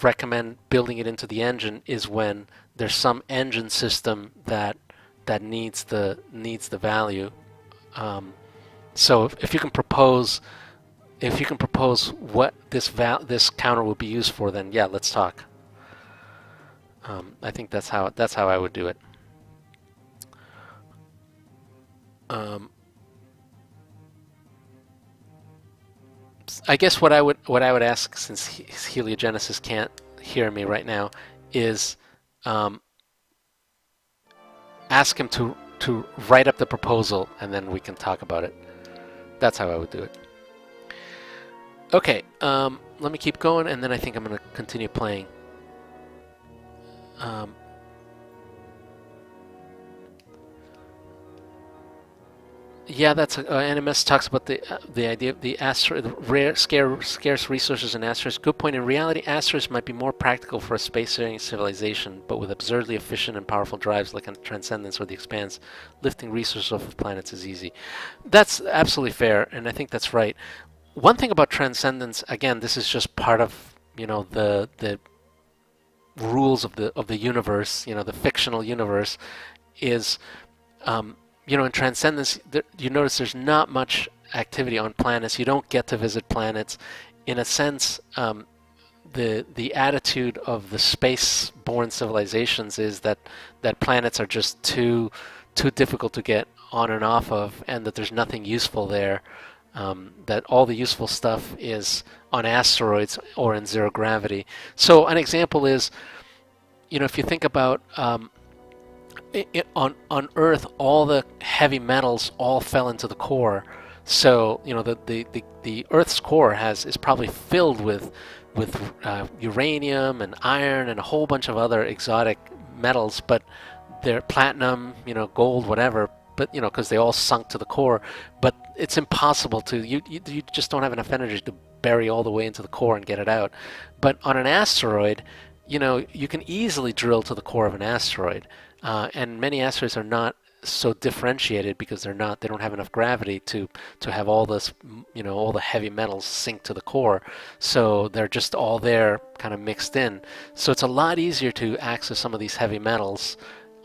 recommend building it into the engine is when there's some engine system that needs the value. So if you can propose what this counter will be used for, then yeah, let's talk. I think that's how I would do it. I guess what I would ask, since Heliogenesis can't hear me right now, is ask him to write up the proposal, and then we can talk about it. That's how I would do it. Okay, let me keep going, and then I think I'm going to continue playing. Yeah, that's NMS talks about the idea of the rare scarce resources in asteroids. Good point. In reality, asteroids might be more practical for a space-faring civilization, but with absurdly efficient and powerful drives like Transcendence or the Expanse, lifting resources off of planets is easy. That's absolutely fair, and I think that's right. One thing about Transcendence, again, this is just part of the rules of the universe, the fictional universe, is in Transcendence, you notice there's not much activity on planets. You don't get to visit planets. In a sense, the attitude of the space-born civilizations is that planets are just too difficult to get on and off of, and that there's nothing useful there. That all the useful stuff is on asteroids or in zero gravity. So an example is, if you think about on Earth, all the heavy metals all fell into the core. So the Earth's core is probably filled with uranium and iron and a whole bunch of other exotic metals, but they're platinum, gold, whatever. But because they all sunk to the core, but it's impossible to you just don't have enough energy to bury all the way into the core and get it out. But on an asteroid, you can easily drill to the core of an asteroid. And many asteroids are not so differentiated because they don't have enough gravity to have all this, all the heavy metals sink to the core. So they're just all there, kind of mixed in. So it's a lot easier to access some of these heavy metals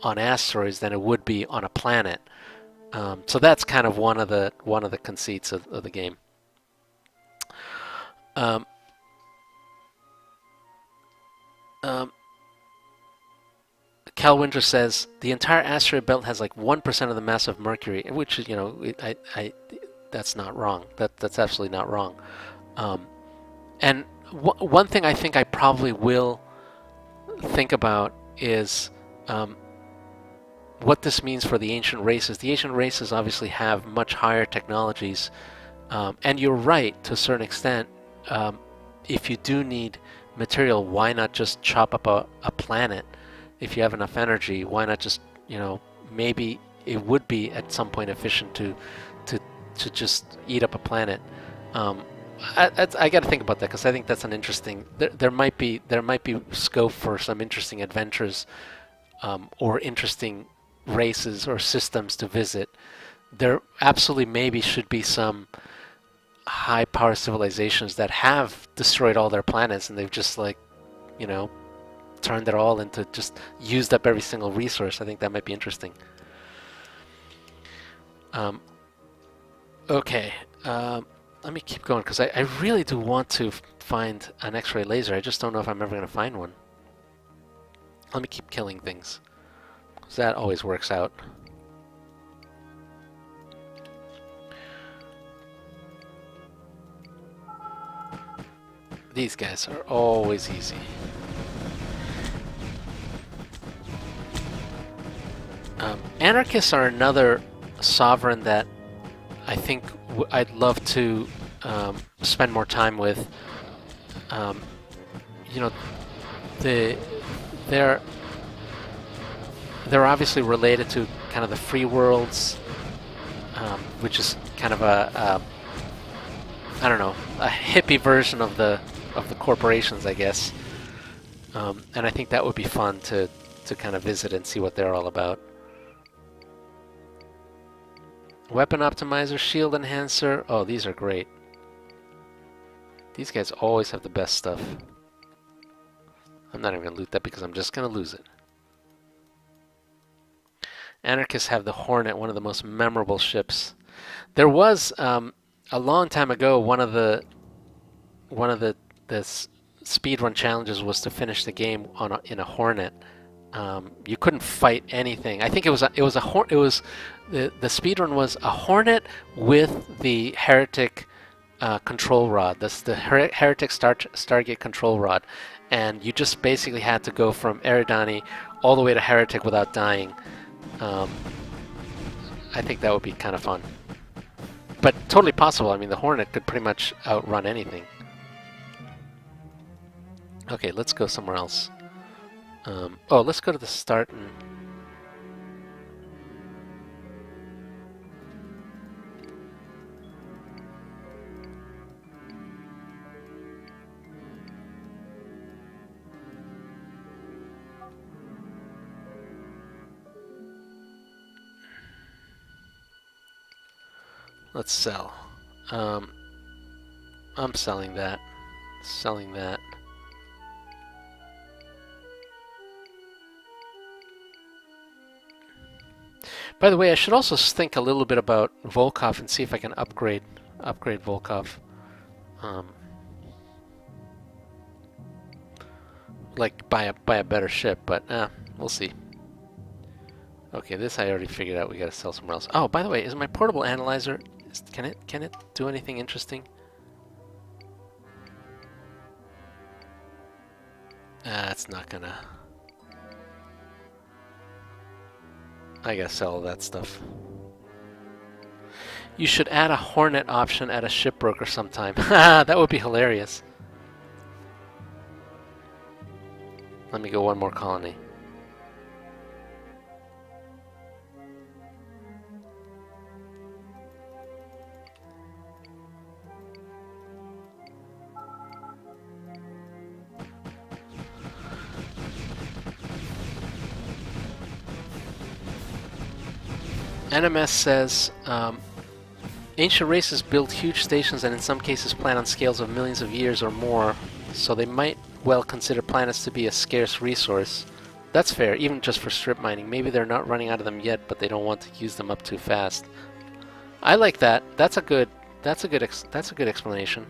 on asteroids than it would be on a planet. So that's kind of one of the conceits of the game. Cal Winter says the entire asteroid belt has like 1% of the mass of Mercury, which is, that's not wrong. That's absolutely not wrong. And one thing I think I probably will think about is what this means for the ancient races. The ancient races obviously have much higher technologies, and you're right to a certain extent. If you do need material, why not just chop up a planet? If you have enough energy, why not just, maybe it would be at some point efficient to just eat up a planet. I got to think about that, because I think that's an interesting. There might be scope for some interesting adventures, or interesting races or systems to visit. There absolutely maybe should be some high power civilizations that have destroyed all their planets, and they've just turned it all into, just used up every single resource. I think that might be interesting. Okay, let me keep going, because I really do want to find an X-ray laser. I just don't know if I'm ever going to find one. Let me keep killing things, because that always works out. These guys are always easy. Anarchists are another sovereign that I think I'd love to spend more time with. Um, you know, the they're they're obviously related to kind of the free worlds, which is kind of a I don't know, a hippie version of the corporations, I guess. And I think that would be fun to kind of visit and see what they're all about. Weapon optimizer, shield enhancer. Oh, these are great. These guys always have the best stuff. I'm not even going to loot that because I'm just going to lose it. Anarchists have the Hornet, one of the most memorable ships. There was a long time ago one of the speedrun challenges was to finish the game in a Hornet. You couldn't fight anything. I think the speedrun was a Hornet with the Heretic control rod. That's the Heretic Stargate control rod, and you just basically had to go from Eridani all the way to Heretic without dying. I think that would be kind of fun, but totally possible. I mean, the Hornet could pretty much outrun anything. Okay, let's go somewhere else. Oh, let's go to the start and... Let's sell. I'm selling that. Selling that. By the way, I should also think a little bit about Volkov and see if I can upgrade Volkov. Like buy a better ship, but we'll see. Okay, this I already figured out. We gotta sell somewhere else. Oh, by the way, is my portable analyzer? Can it do anything interesting? It's not gonna. I gotta sell all that stuff. You should add a Hornet option at a shipbroker sometime. That would be hilarious. Let me go one more colony. NMS says, ancient races build huge stations and in some cases plan on scales of millions of years or more, so they might well consider planets to be a scarce resource. That's fair, even just for strip mining. Maybe they're not running out of them yet, but they don't want to use them up too fast. I like that. That's a good explanation.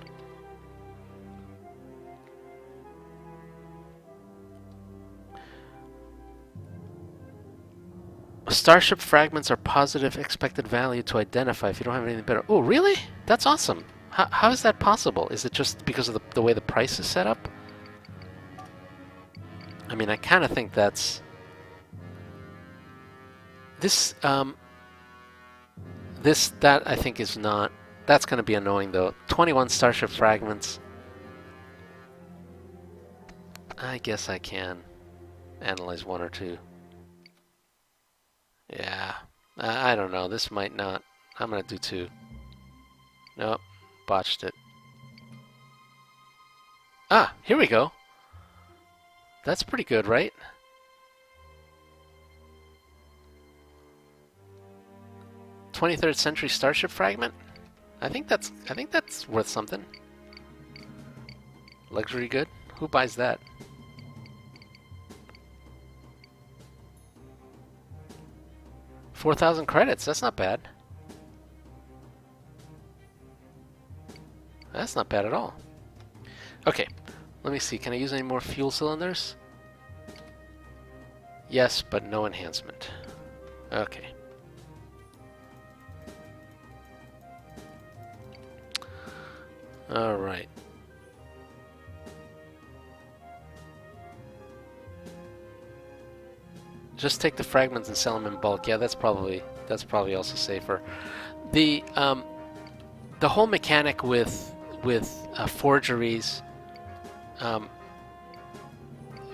Starship fragments are positive expected value to identify if you don't have anything better. Oh, really? That's awesome. How is that possible? Is it just because of the way the price is set up? I mean, I kind of think that's... That I think is not... That's going to be annoying, though. 21 Starship fragments. I guess I can analyze one or two. Yeah, I don't know. This might not. I'm going to do two. Nope, botched it. Ah, here we go. That's pretty good, right? "23rd century starship fragment." I think that's worth something. Luxury good. Who buys that? $4,000 credits. That's not bad. That's not bad at all. Okay, let me see. Can I use any more fuel cylinders? Yes, but no enhancement. Okay. All right. Just take the fragments and sell them in bulk. Yeah, that's probably That's probably also safer. The the whole mechanic with forgeries, um,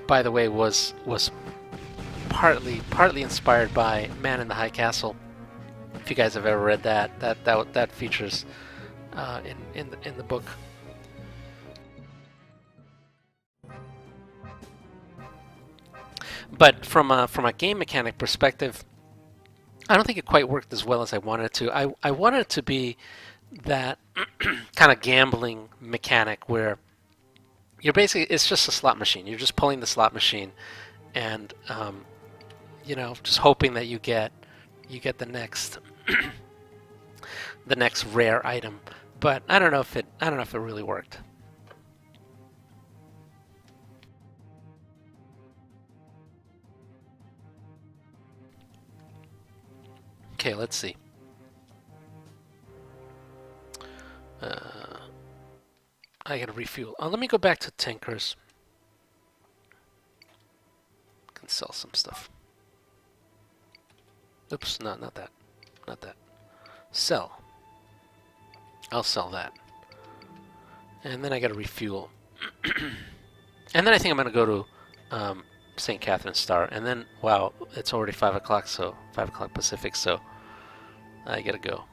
by the way, was partly inspired by Man in the High Castle. If you guys have ever read that features in the book. But from a game mechanic perspective, I don't think it quite worked as well as I wanted it to. I wanted it to be that kind of gambling mechanic where you're basically, it's just a slot machine. You're just pulling the slot machine, and just hoping that you get the next the next rare item. But I don't know if it really worked. Okay, let's see. I gotta refuel. Let me go back to Tinkers. Can sell some stuff. Oops, not that. Not that. Sell. I'll sell that. And then I gotta refuel. And then I think I'm gonna go to St. Catherine's Star. And then, wow, it's already 5 o'clock, so 5 o'clock Pacific, so I gotta go.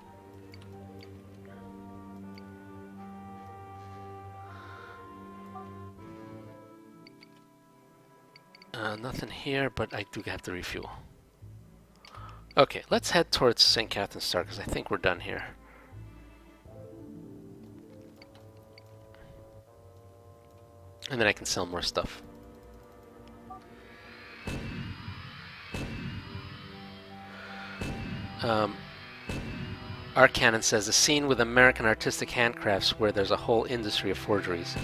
Nothing here, but I do have to refuel. Okay, let's head towards St. Catherine's Star, because I think we're done here. And then I can sell more stuff. Arcanon says, a scene with American artistic handcrafts where there's a whole industry of forgeries.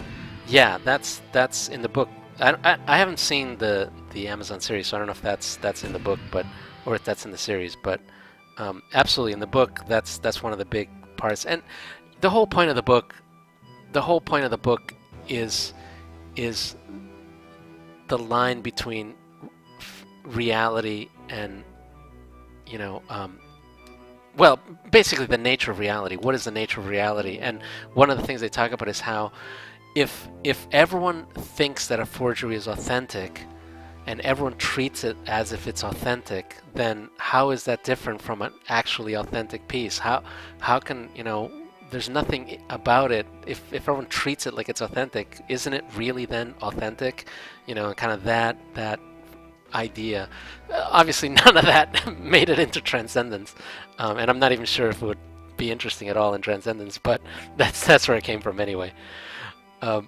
Yeah, that's in the book. I haven't seen the Amazon series, so I don't know if that's in the book, or if that's in the series. But absolutely, in the book, that's one of the big parts. And the whole point of the book, is the line between reality and well, basically the nature of reality. What is the nature of reality? And one of the things they talk about is how if everyone thinks that a forgery is authentic and everyone treats it as if it's authentic, then how is that different from an actually authentic piece? How can, there's nothing about it. If everyone treats it like it's authentic, isn't it really then authentic? Kind of that idea. Obviously, none of that made it into Transcendence, and I'm not even sure if it would be interesting at all in Transcendence. But that's where it came from anyway. Okay,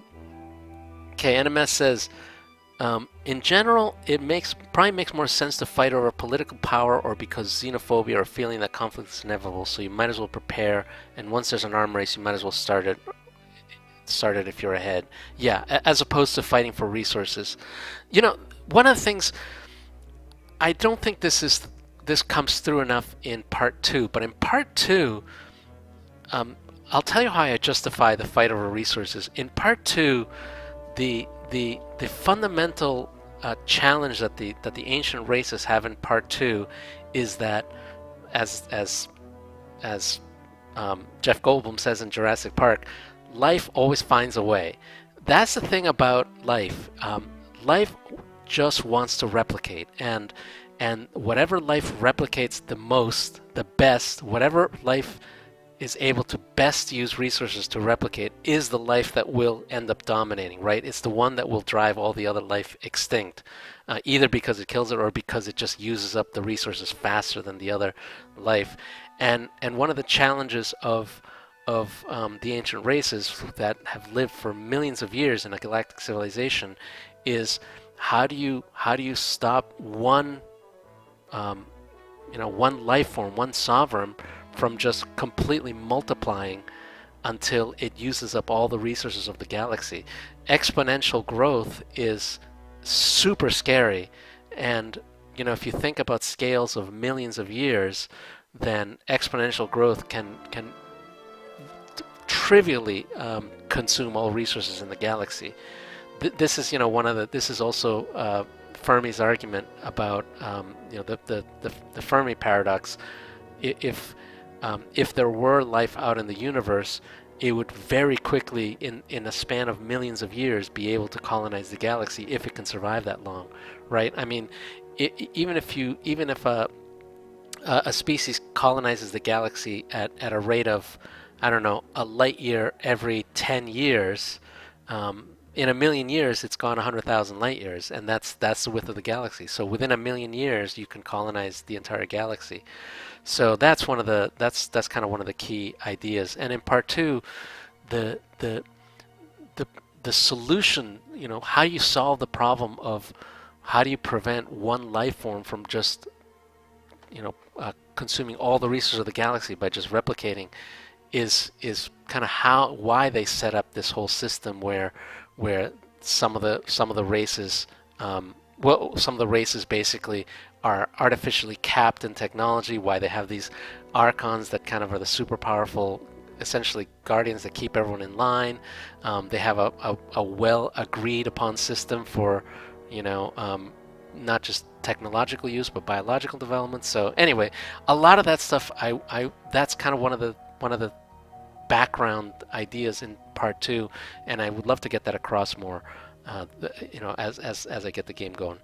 NMS says, in general, it probably makes more sense to fight over political power or because xenophobia or feeling that conflict is inevitable. So you might as well prepare, and once there's an arm race, you might as well start it if you're ahead. Yeah, as opposed to fighting for resources. One of the things, I don't think this comes through enough in part 2, but in part 2, I'll tell you how I justify the fight over resources. In part 2, the fundamental challenge that the ancient races have in part 2 is that, as Jeff Goldblum says in Jurassic Park, life always finds a way. That's the thing about life. Life just wants to replicate, and whatever life replicates the most, the best, whatever life is able to best use resources to replicate is the life that will end up dominating, right? It's the one that will drive all the other life extinct, either because it kills it or because it just uses up the resources faster than the other life. And one of the challenges of the ancient races that have lived for millions of years in a galactic civilization is how do you stop one one life form, one sovereign, from just completely multiplying until it uses up all the resources of the galaxy. Exponential growth is super scary, and if you think about scales of millions of years, then exponential growth can trivially consume all resources in the galaxy. This is this is also Fermi's argument about the Fermi paradox. if there were life out in the universe, it would very quickly, in a span of millions of years, be able to colonize the galaxy if it can survive that long, right? I mean, even if a species colonizes the galaxy at a rate of, I don't know, a light year every 10 years, in a million years, it's gone 100,000 light years, and that's the width of the galaxy. So within a million years, you can colonize the entire galaxy. So that's kind of one of the key ideas. And in part two, the the the solution, how you solve the problem of how do you prevent one life form from just consuming all the resources of the galaxy by just replicating, is kind of why they set up this whole system where some of the races some of the races basically are artificially capped in technology, why they have these archons that kind of are the super powerful, essentially guardians that keep everyone in line. They have a well agreed upon system for not just technological use but biological development. So anyway, a lot of that stuff, I that's kind of one of the background ideas in part two, and I would love to get that across more, as I get the game going.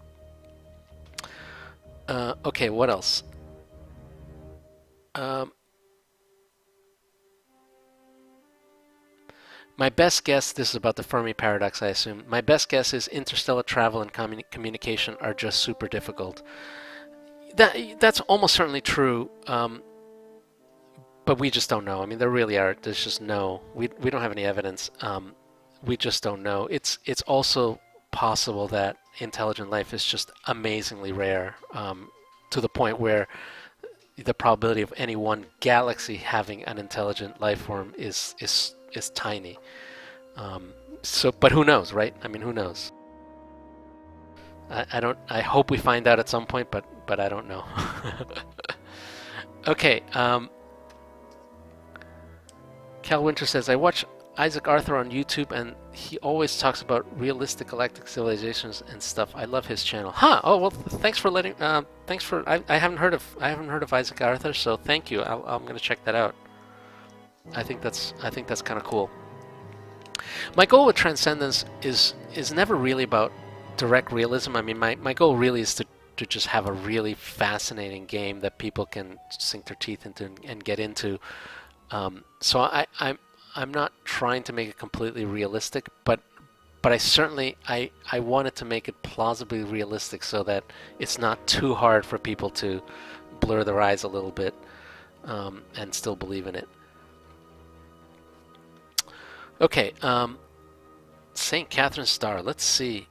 Okay, what else? My best guess, this is about the Fermi paradox, I assume. My best guess is interstellar travel and communication are just super difficult. That's almost certainly true, but we just don't know. I mean, there really are. There's just we don't have any evidence. We just don't know. It's also possible that intelligent life is just amazingly rare, to the point where the probability of any one galaxy having an intelligent life form is tiny. But who knows, right? I mean, who knows? I hope we find out at some point, but I don't know. Okay. Cal Winter says, I watch Isaac Arthur on YouTube, and he always talks about realistic galactic civilizations and stuff. I love his channel. Huh? Oh well, thanks for letting. Thanks for. I haven't heard of Isaac Arthur, so thank you. I'm gonna check that out. I think that's kind of cool. My goal with Transcendence is never really about direct realism. I mean, my goal really is to just have a really fascinating game that people can sink their teeth into and get into. So I'm not trying to make it completely realistic, but I certainly I wanted to make it plausibly realistic so that it's not too hard for people to blur their eyes a little bit, and still believe in it. Okay, St. Catherine's Star. Let's see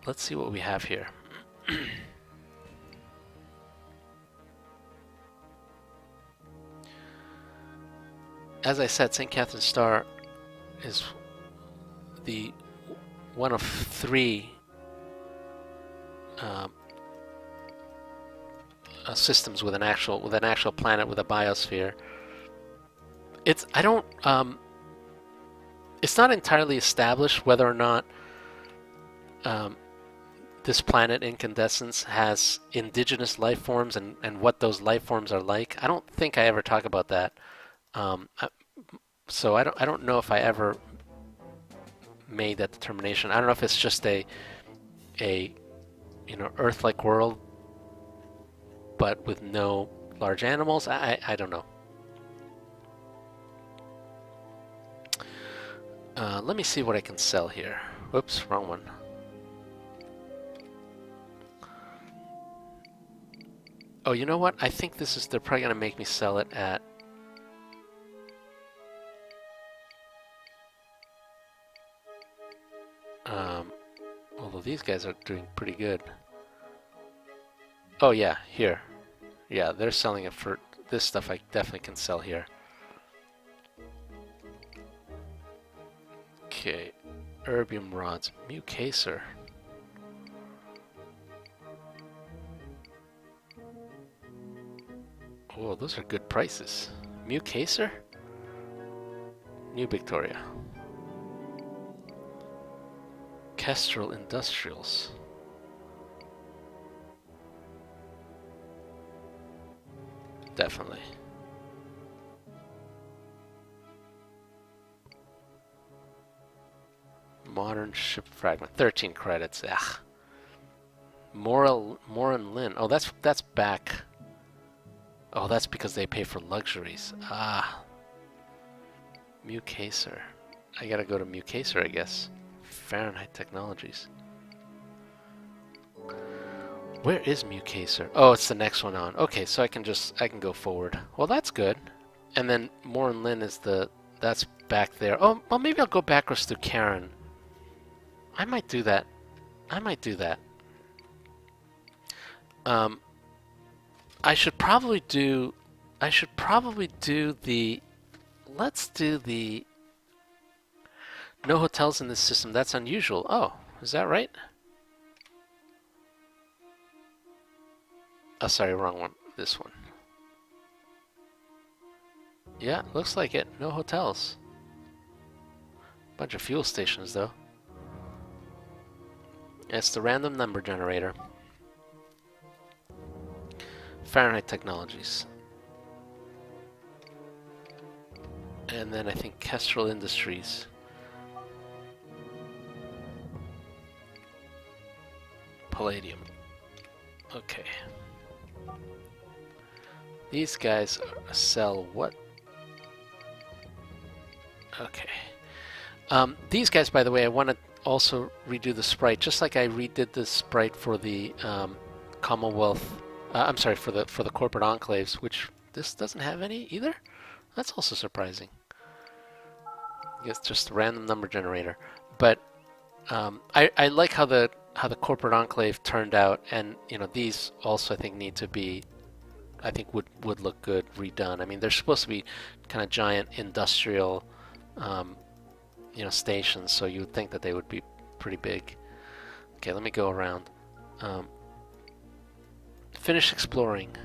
what we have here. As I said, St. Catherine's Star is the one of three systems with an actual planet with a biosphere. It's not entirely established whether or not this planet Incandescence has indigenous life forms and what those life forms are like. I don't think I ever talk about that. So I don't know if I ever made that determination. I don't know if it's just a Earth-like world, but with no large animals. I don't know. Let me see what I can sell here. Whoops, wrong one. Oh, you know what? I think they're probably gonna make me sell it at although these guys are doing pretty good. Oh yeah, here. Yeah, they're selling it for this stuff. I definitely can sell here. Okay, erbium rods, Mucacer. Oh, those are good prices. Mucacer? New Victoria. Kestrel Industrials. definitely. Modern ship fragment, 13 credits. Ugh. Morin Lin. Oh, that's back. Oh, that's because they pay for luxuries. Ah. Mucaser. I gotta go to Mucaser, I guess. Fahrenheit Technologies. Where is Mucaser? Oh, it's the next one on. Okay, so I can go forward. Well, that's good. And then Morin Lin is that's back there. Oh, well, maybe I'll go backwards to Karen. I might do that. I should probably do the, let's do the no hotels in this system. That's unusual. Oh, is that right? Oh, sorry, wrong one. This one. Yeah, looks like it. No hotels. Bunch of fuel stations, though. It's the random number generator. Fahrenheit Technologies. And then I think Kestrel Industries. Palladium. Okay. These guys sell what? Okay. These guys, by the way, I want to also redo the sprite, just like I redid the sprite for the Commonwealth. I'm sorry, for the corporate enclaves, which this doesn't have any either. That's also surprising. It's just a random number generator, but I like how the corporate enclave turned out, and these also I think need to be, I think would look good redone. I mean, they're supposed to be kind of giant industrial stations, so you would think that they would be pretty big. Okay, let me go around. Finish exploring.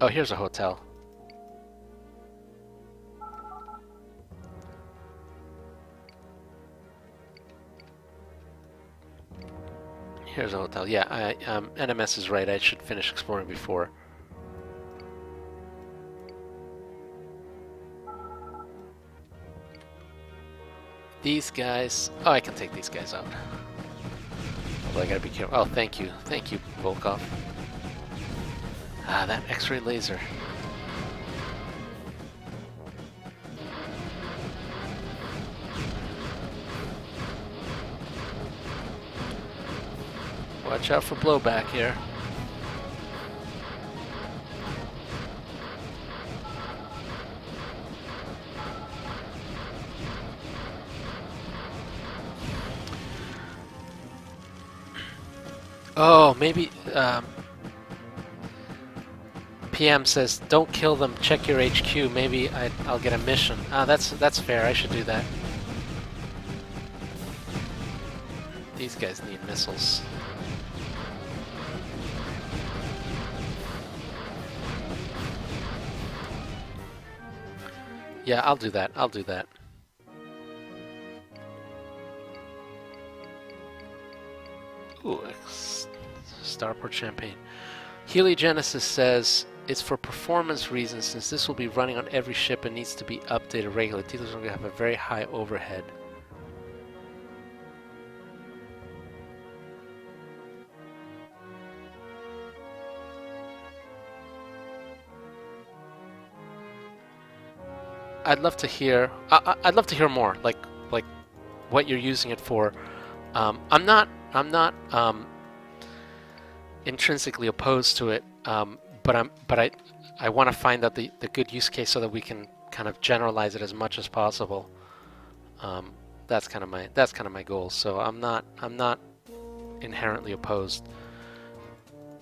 Oh, here's a hotel. Here's a hotel. Yeah, NMS is right. I should finish exploring before. These guys... Oh, I can take these guys out. Although I gotta be careful. Oh, thank you. Thank you, Volkov. Ah, that X-ray laser. Watch out for blowback here. Oh, maybe PM says, don't kill them, check your HQ, maybe I'll get a mission. Ah, that's fair, I should do that. These guys need missiles. Yeah, I'll do that. Ooh, Starport Champagne. Heliogenesis says, it's for performance reasons, since this will be running on every ship and needs to be updated regularly. Dealers are going to have a very high overhead. I'd love to hear. I'd love to hear more, like what you're using it for. I'm not intrinsically opposed to it, but I want to find out the good use case so that we can kind of generalize it as much as possible. That's kind of my goal. So I'm not inherently opposed.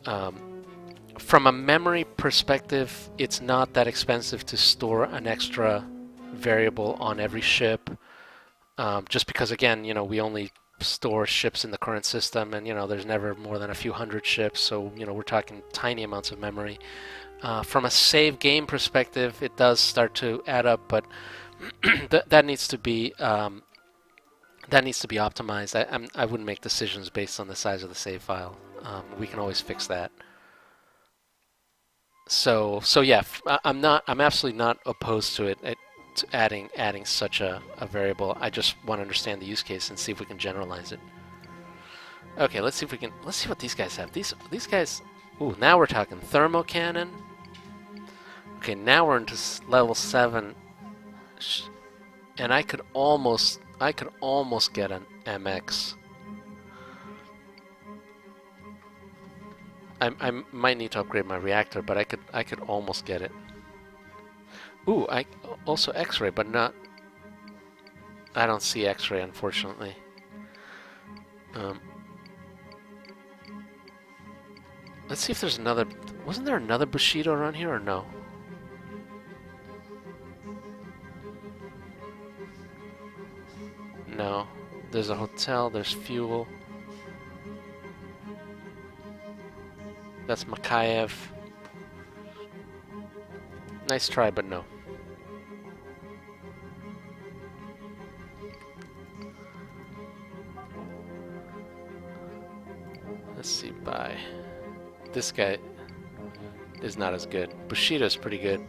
From a memory perspective, it's not that expensive to store an extra variable on every ship, just because, again, we only store ships in the current system, and there's never more than a few hundred ships, so we're talking tiny amounts of memory. From a save game perspective, it does start to add up, but that needs to be optimized. I wouldn't make decisions based on the size of the save file. We can always fix that. So yeah, I'm absolutely not opposed to to adding such a variable. I just want to understand the use case and see if we can generalize it. Okay, let's see what these guys have. These guys. Ooh, now we're talking thermo cannon. Okay, now we're into level 7, and I could almost get an MX. I might need to upgrade my reactor, but I could almost get it. Ooh, I also X-ray, but not. I don't see X-ray, unfortunately. Let's see if there's another. Wasn't there another Bushido around here, or no? No. There's a hotel. There's fuel. That's Makayev. Nice try, but no. Let's see, bye. This guy is not as good. Bushido's pretty good.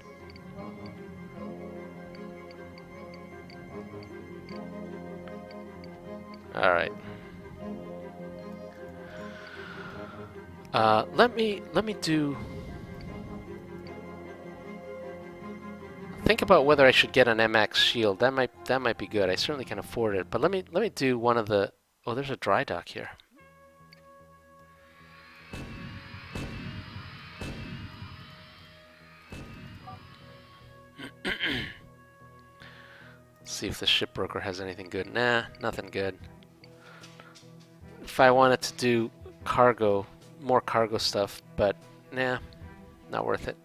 Alright. Let me do. Think about whether I should get an MX shield. That might be good. I certainly can afford it. But let me do one of the. Oh, there's a dry dock here. See if the shipbroker has anything good. Nah, nothing good. If I wanted to do cargo, more cargo stuff, but nah, not worth it.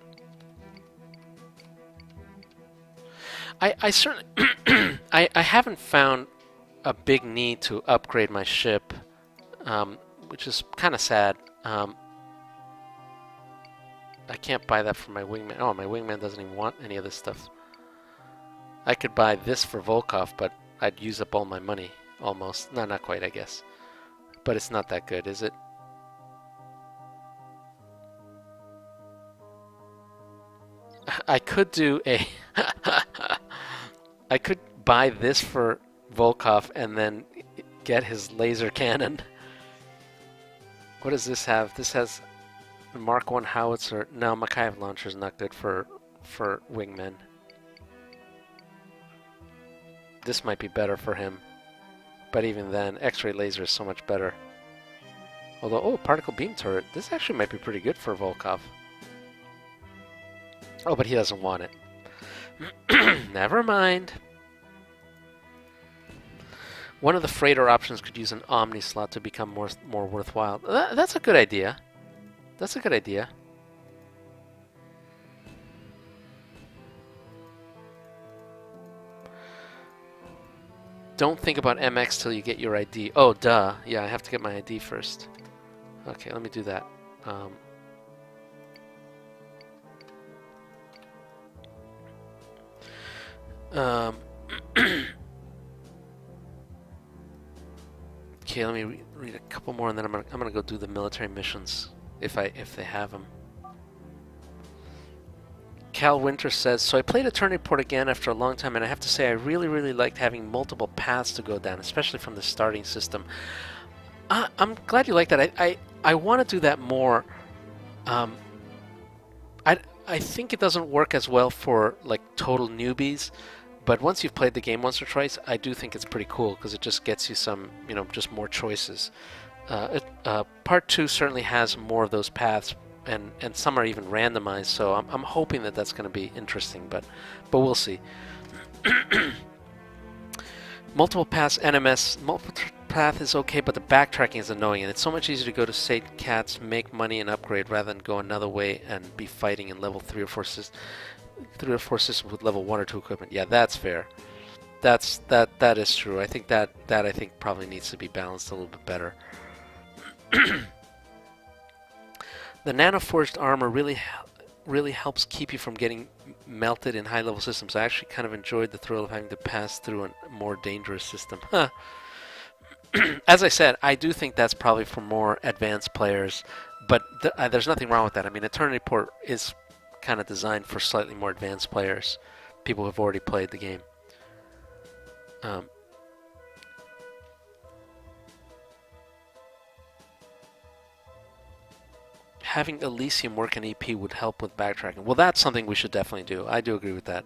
I certainly I haven't found a big need to upgrade my ship, which is kind of sad. I can't buy that for my wingman. Oh, my wingman doesn't even want any of this stuff. I could buy this for Volkov, but I'd use up all my money, almost. No, not quite, I guess. But it's not that good, is it? I could do a... I could buy this for Volkov and then get his laser cannon. What does this have? This has Mark 1 howitzer. No, Makayev launcher is not good for wingmen. This might be better for him. But even then, X-ray laser is so much better. Although, oh, particle beam turret. This actually might be pretty good for Volkov. Oh, but he doesn't want it. Never mind. One of the freighter options could use an Omni slot to become more worthwhile. That's a good idea. That's a good idea. Don't think about MX till you get your ID. Oh, duh. Yeah, I have to get my ID first. Okay, let me do that. Okay, let me read a couple more, and then I'm gonna go do the military missions if they have them. Cal Winter says, so I played a turn report again after a long time, and I have to say I really liked having multiple paths to go down, especially from the starting system. I'm glad you like that. I want to do that more. I think it doesn't work as well for like total newbies, but once you've played the game once or twice, I do think it's pretty cool because it just gets you some, just more choices. Part 2 certainly has more of those paths, and some are even randomized, so I'm hoping that that's going to be interesting, but we'll see. Multiple paths NMS, multiple path is okay, but the backtracking is annoying, and it's so much easier to go to St. Cat's, make money, and upgrade rather than go another way and be fighting in level 3 or 4 systems with level 1 or 2 equipment. Yeah, that's fair. That is true. I think that I think probably needs to be balanced a little bit better. The nanoforged armor really helps keep you from getting melted in high-level systems. I actually kind of enjoyed the thrill of having to pass through a more dangerous system. Huh. as I said, I do think that's probably for more advanced players, but there's nothing wrong with that. I mean, Eternity Port is kind of designed for slightly more advanced players, people who've already played the game. Um, having Elysium work in EP would help with backtracking. Well, that's something we should definitely do. I do agree with that.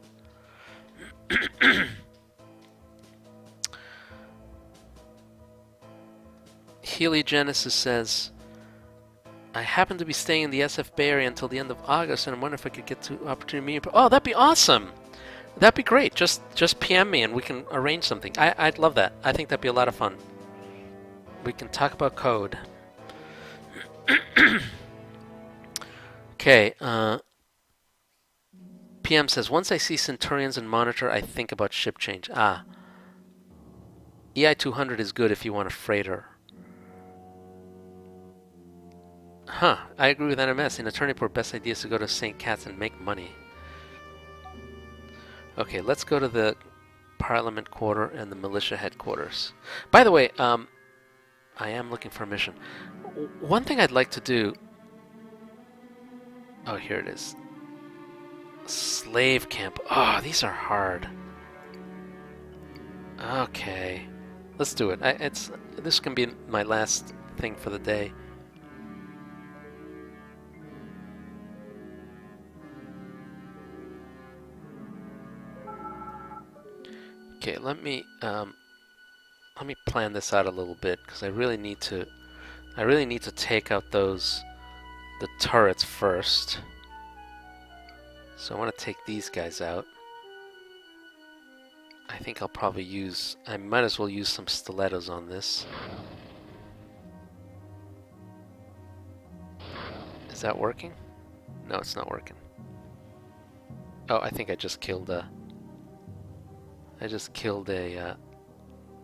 Heliogenesis says, I happen to be staying in the SF Bay Area until the end of August, and I'm wondering if I could get to opportunity meeting. Oh, that'd be awesome! That'd be great. Just PM me and we can arrange something. I'd love that. I think that'd be a lot of fun. We can talk about code. Okay, PM says, once I see Centurions and Monitor, I think about ship change. EI200 is good if you want a freighter. Huh, I agree with NMS. In Eternity Port, best idea is to go to St. Cat's and make money. Okay, let's go to the Parliament Quarter and the Militia Headquarters. By the way, I am looking for a mission. One thing I'd like to do... Oh, here it is. Slave camp. Oh, these are hard. Okay. Let's do it. This can be my last thing for the day. Okay, let me plan this out a little bit because I really need to take out the turrets first. So I want to take these guys out. I think I'll probably I might as well use some stilettos on this. Is that working? No, it's not working. Oh, I think I just killed a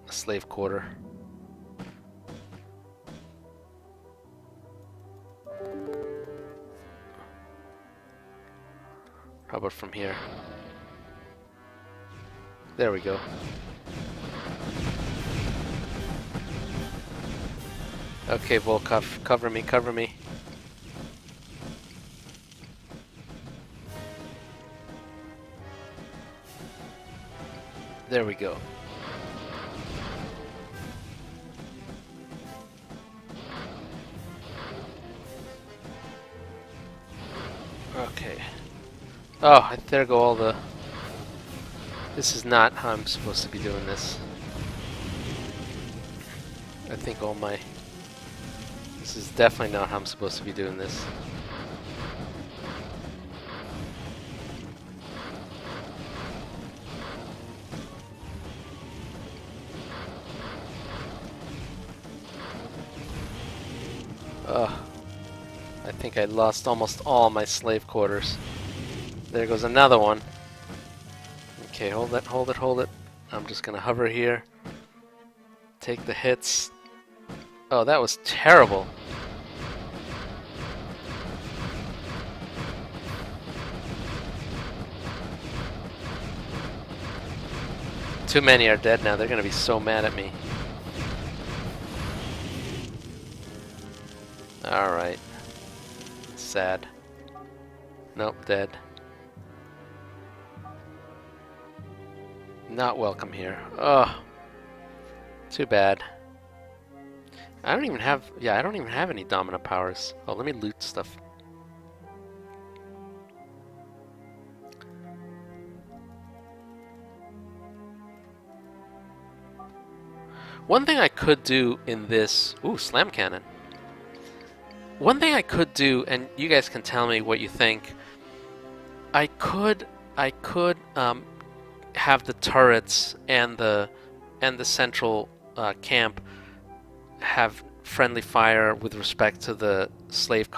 slave quarter. How about from here? There we go. Okay, Volkov, cover me, cover me. There we go. Okay. Oh, there go all the... This is not how I'm supposed to be doing this. I think all my... This is definitely not how I'm supposed to be doing this. I think I lost almost all my slave quarters. There goes another one. Okay, hold it, hold it, hold it. I'm just gonna hover here. Take the hits. Oh, that was terrible. Too many are dead now. They're gonna be so mad at me. Alright. Sad. Nope, dead. Not welcome here. Ugh. Too bad. I don't even have... Yeah, I don't even have any dominant powers. Oh, let me loot stuff. One thing I could do in this... Ooh, slam cannon. One thing I could do, and you guys can tell me what you think. I could have the turrets and the central camp have friendly fire with respect to the slave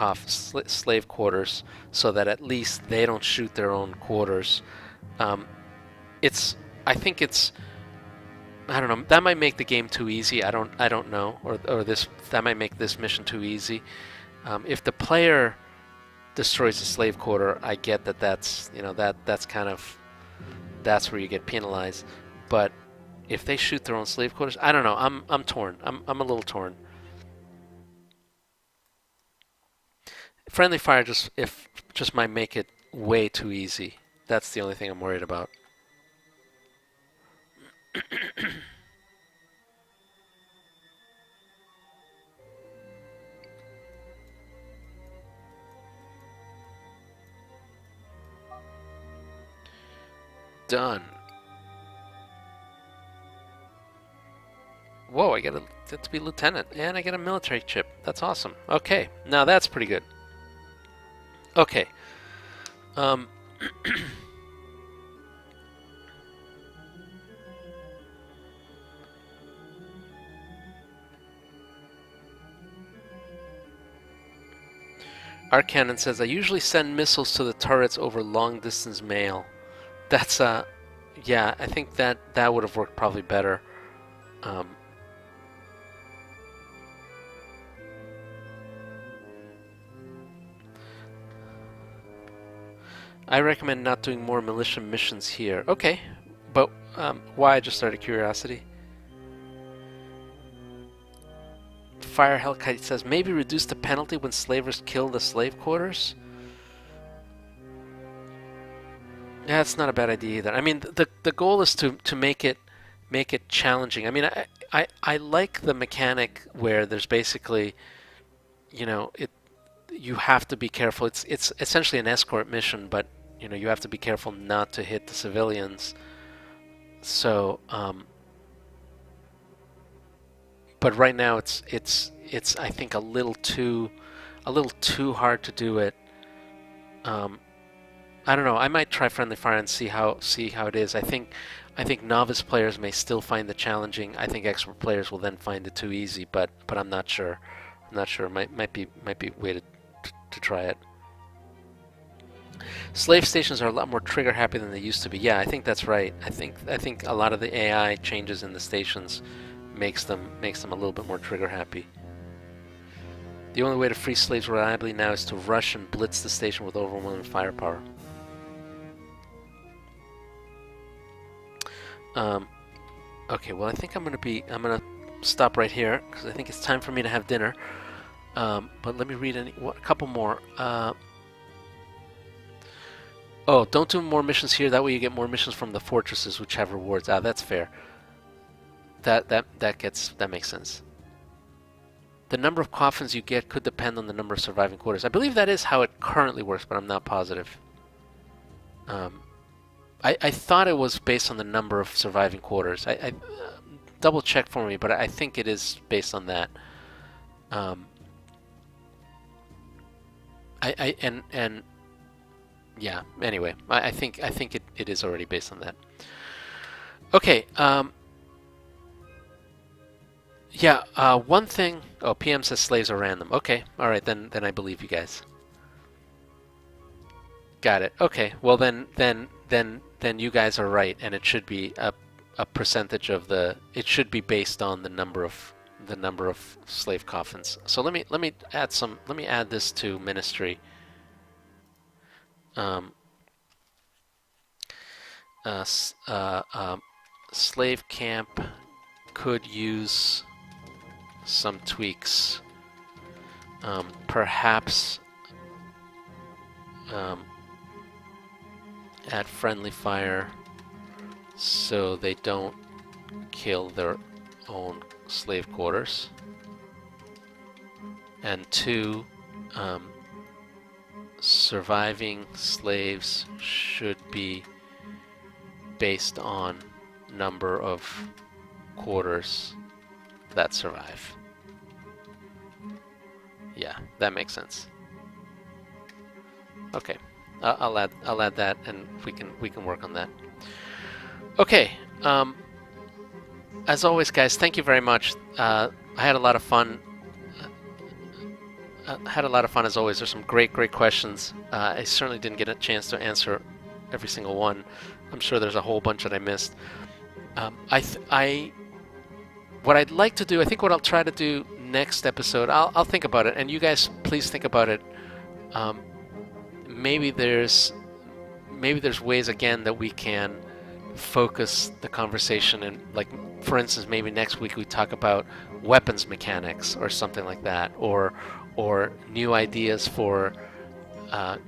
quarters, so that at least they don't shoot their own quarters. I think it's... I don't know. That might make the game too easy. I don't know. Or that might make this mission too easy. If the player destroys a slave quarter, I get that that's kind of... That's where you get penalized. But If they shoot their own slave quarters, I don't know. I'm torn. I'm a little torn. Friendly fire just might make it way too easy. That's the only thing I'm worried about. Done. Whoa, I get to be lieutenant, and I get a military chip. That's awesome. Okay, now that's pretty good. Okay. Our cannon says, I usually send missiles to the turrets over long-distance mail. That's, yeah, I think that would have worked probably better. I recommend not doing more militia missions here. Okay, but why? Just out of curiosity. Fire Hellkite says, maybe reduce the penalty when slavers kill the slave quarters? Yeah, that's not a bad idea either. I mean, the goal is to make it challenging. I mean, I like the mechanic where there's basically, you have to be careful. It's essentially an escort mission, but you have to be careful not to hit the civilians. So, but right now it's I think a little too hard to do it. I don't know. I might try friendly fire and see how it is. I think novice players may still find it challenging. I think expert players will then find it too easy. But I'm not sure. Might be a way to try it. Slave stations are a lot more trigger happy than they used to be. Yeah, I think that's right. I think a lot of the AI changes in the stations makes them a little bit more trigger happy. The only way to free slaves reliably now is to rush and blitz the station with overwhelming firepower. Okay, well I think I'm gonna stop right here because I think it's time for me to have dinner. But let me read a couple more. Oh, don't do more missions here. That way you get more missions from the fortresses, which have rewards. Ah, that's fair. That makes sense. The number of coffins you get could depend on the number of surviving quarters. I believe that is how it currently works, but I'm not positive. I thought it was based on the number of surviving quarters. I double check for me, but I think it is based on that. Yeah. Anyway, I think it is already based on that. Okay. Yeah. One thing. Oh, PM says slaves are random. Okay. All right. Then I believe you guys. Got it. Okay. Well, then you guys are right, and it should be a percentage of the. It should be based on the number of slave coffins. So let me add some. Let me add this to Ministry. Slave camp could use some tweaks. Perhaps add friendly fire so they don't kill their own slave quarters. And 2, surviving slaves should be based on number of quarters that survive. Yeah, that makes sense. Okay, I'll add that, and we can work on that. Okay, as always, guys, thank you very much. I had a lot of fun. As always. There's some great questions. I certainly didn't get a chance to answer every single one. I'm sure there's a whole bunch that I missed. What I'd like to do, I think what I'll try to do next episode, I'll think about it, and you guys please think about it. Maybe there's ways again that we can focus the conversation, and like, for instance, maybe next week we talk about weapons mechanics or something like that, or new ideas for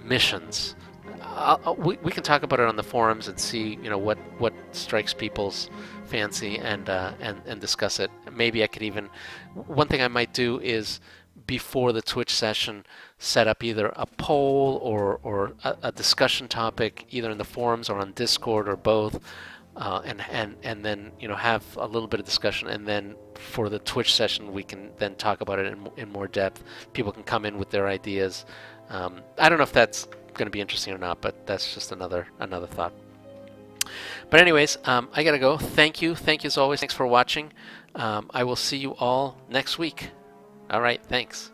missions. We can talk about it on the forums and see, what strikes people's fancy, and discuss it. Maybe I could even, one thing I might do is, before the Twitch session, set up either a poll or a discussion topic, either in the forums or on Discord or both, and then have a little bit of discussion, and then for the Twitch session we can then talk about it in more depth. People can come in with their ideas. I don't know if that's going to be interesting or not, but that's just another thought. But anyways, I gotta go. Thank you as always. Thanks for watching. I will see you all next week. All right, thanks.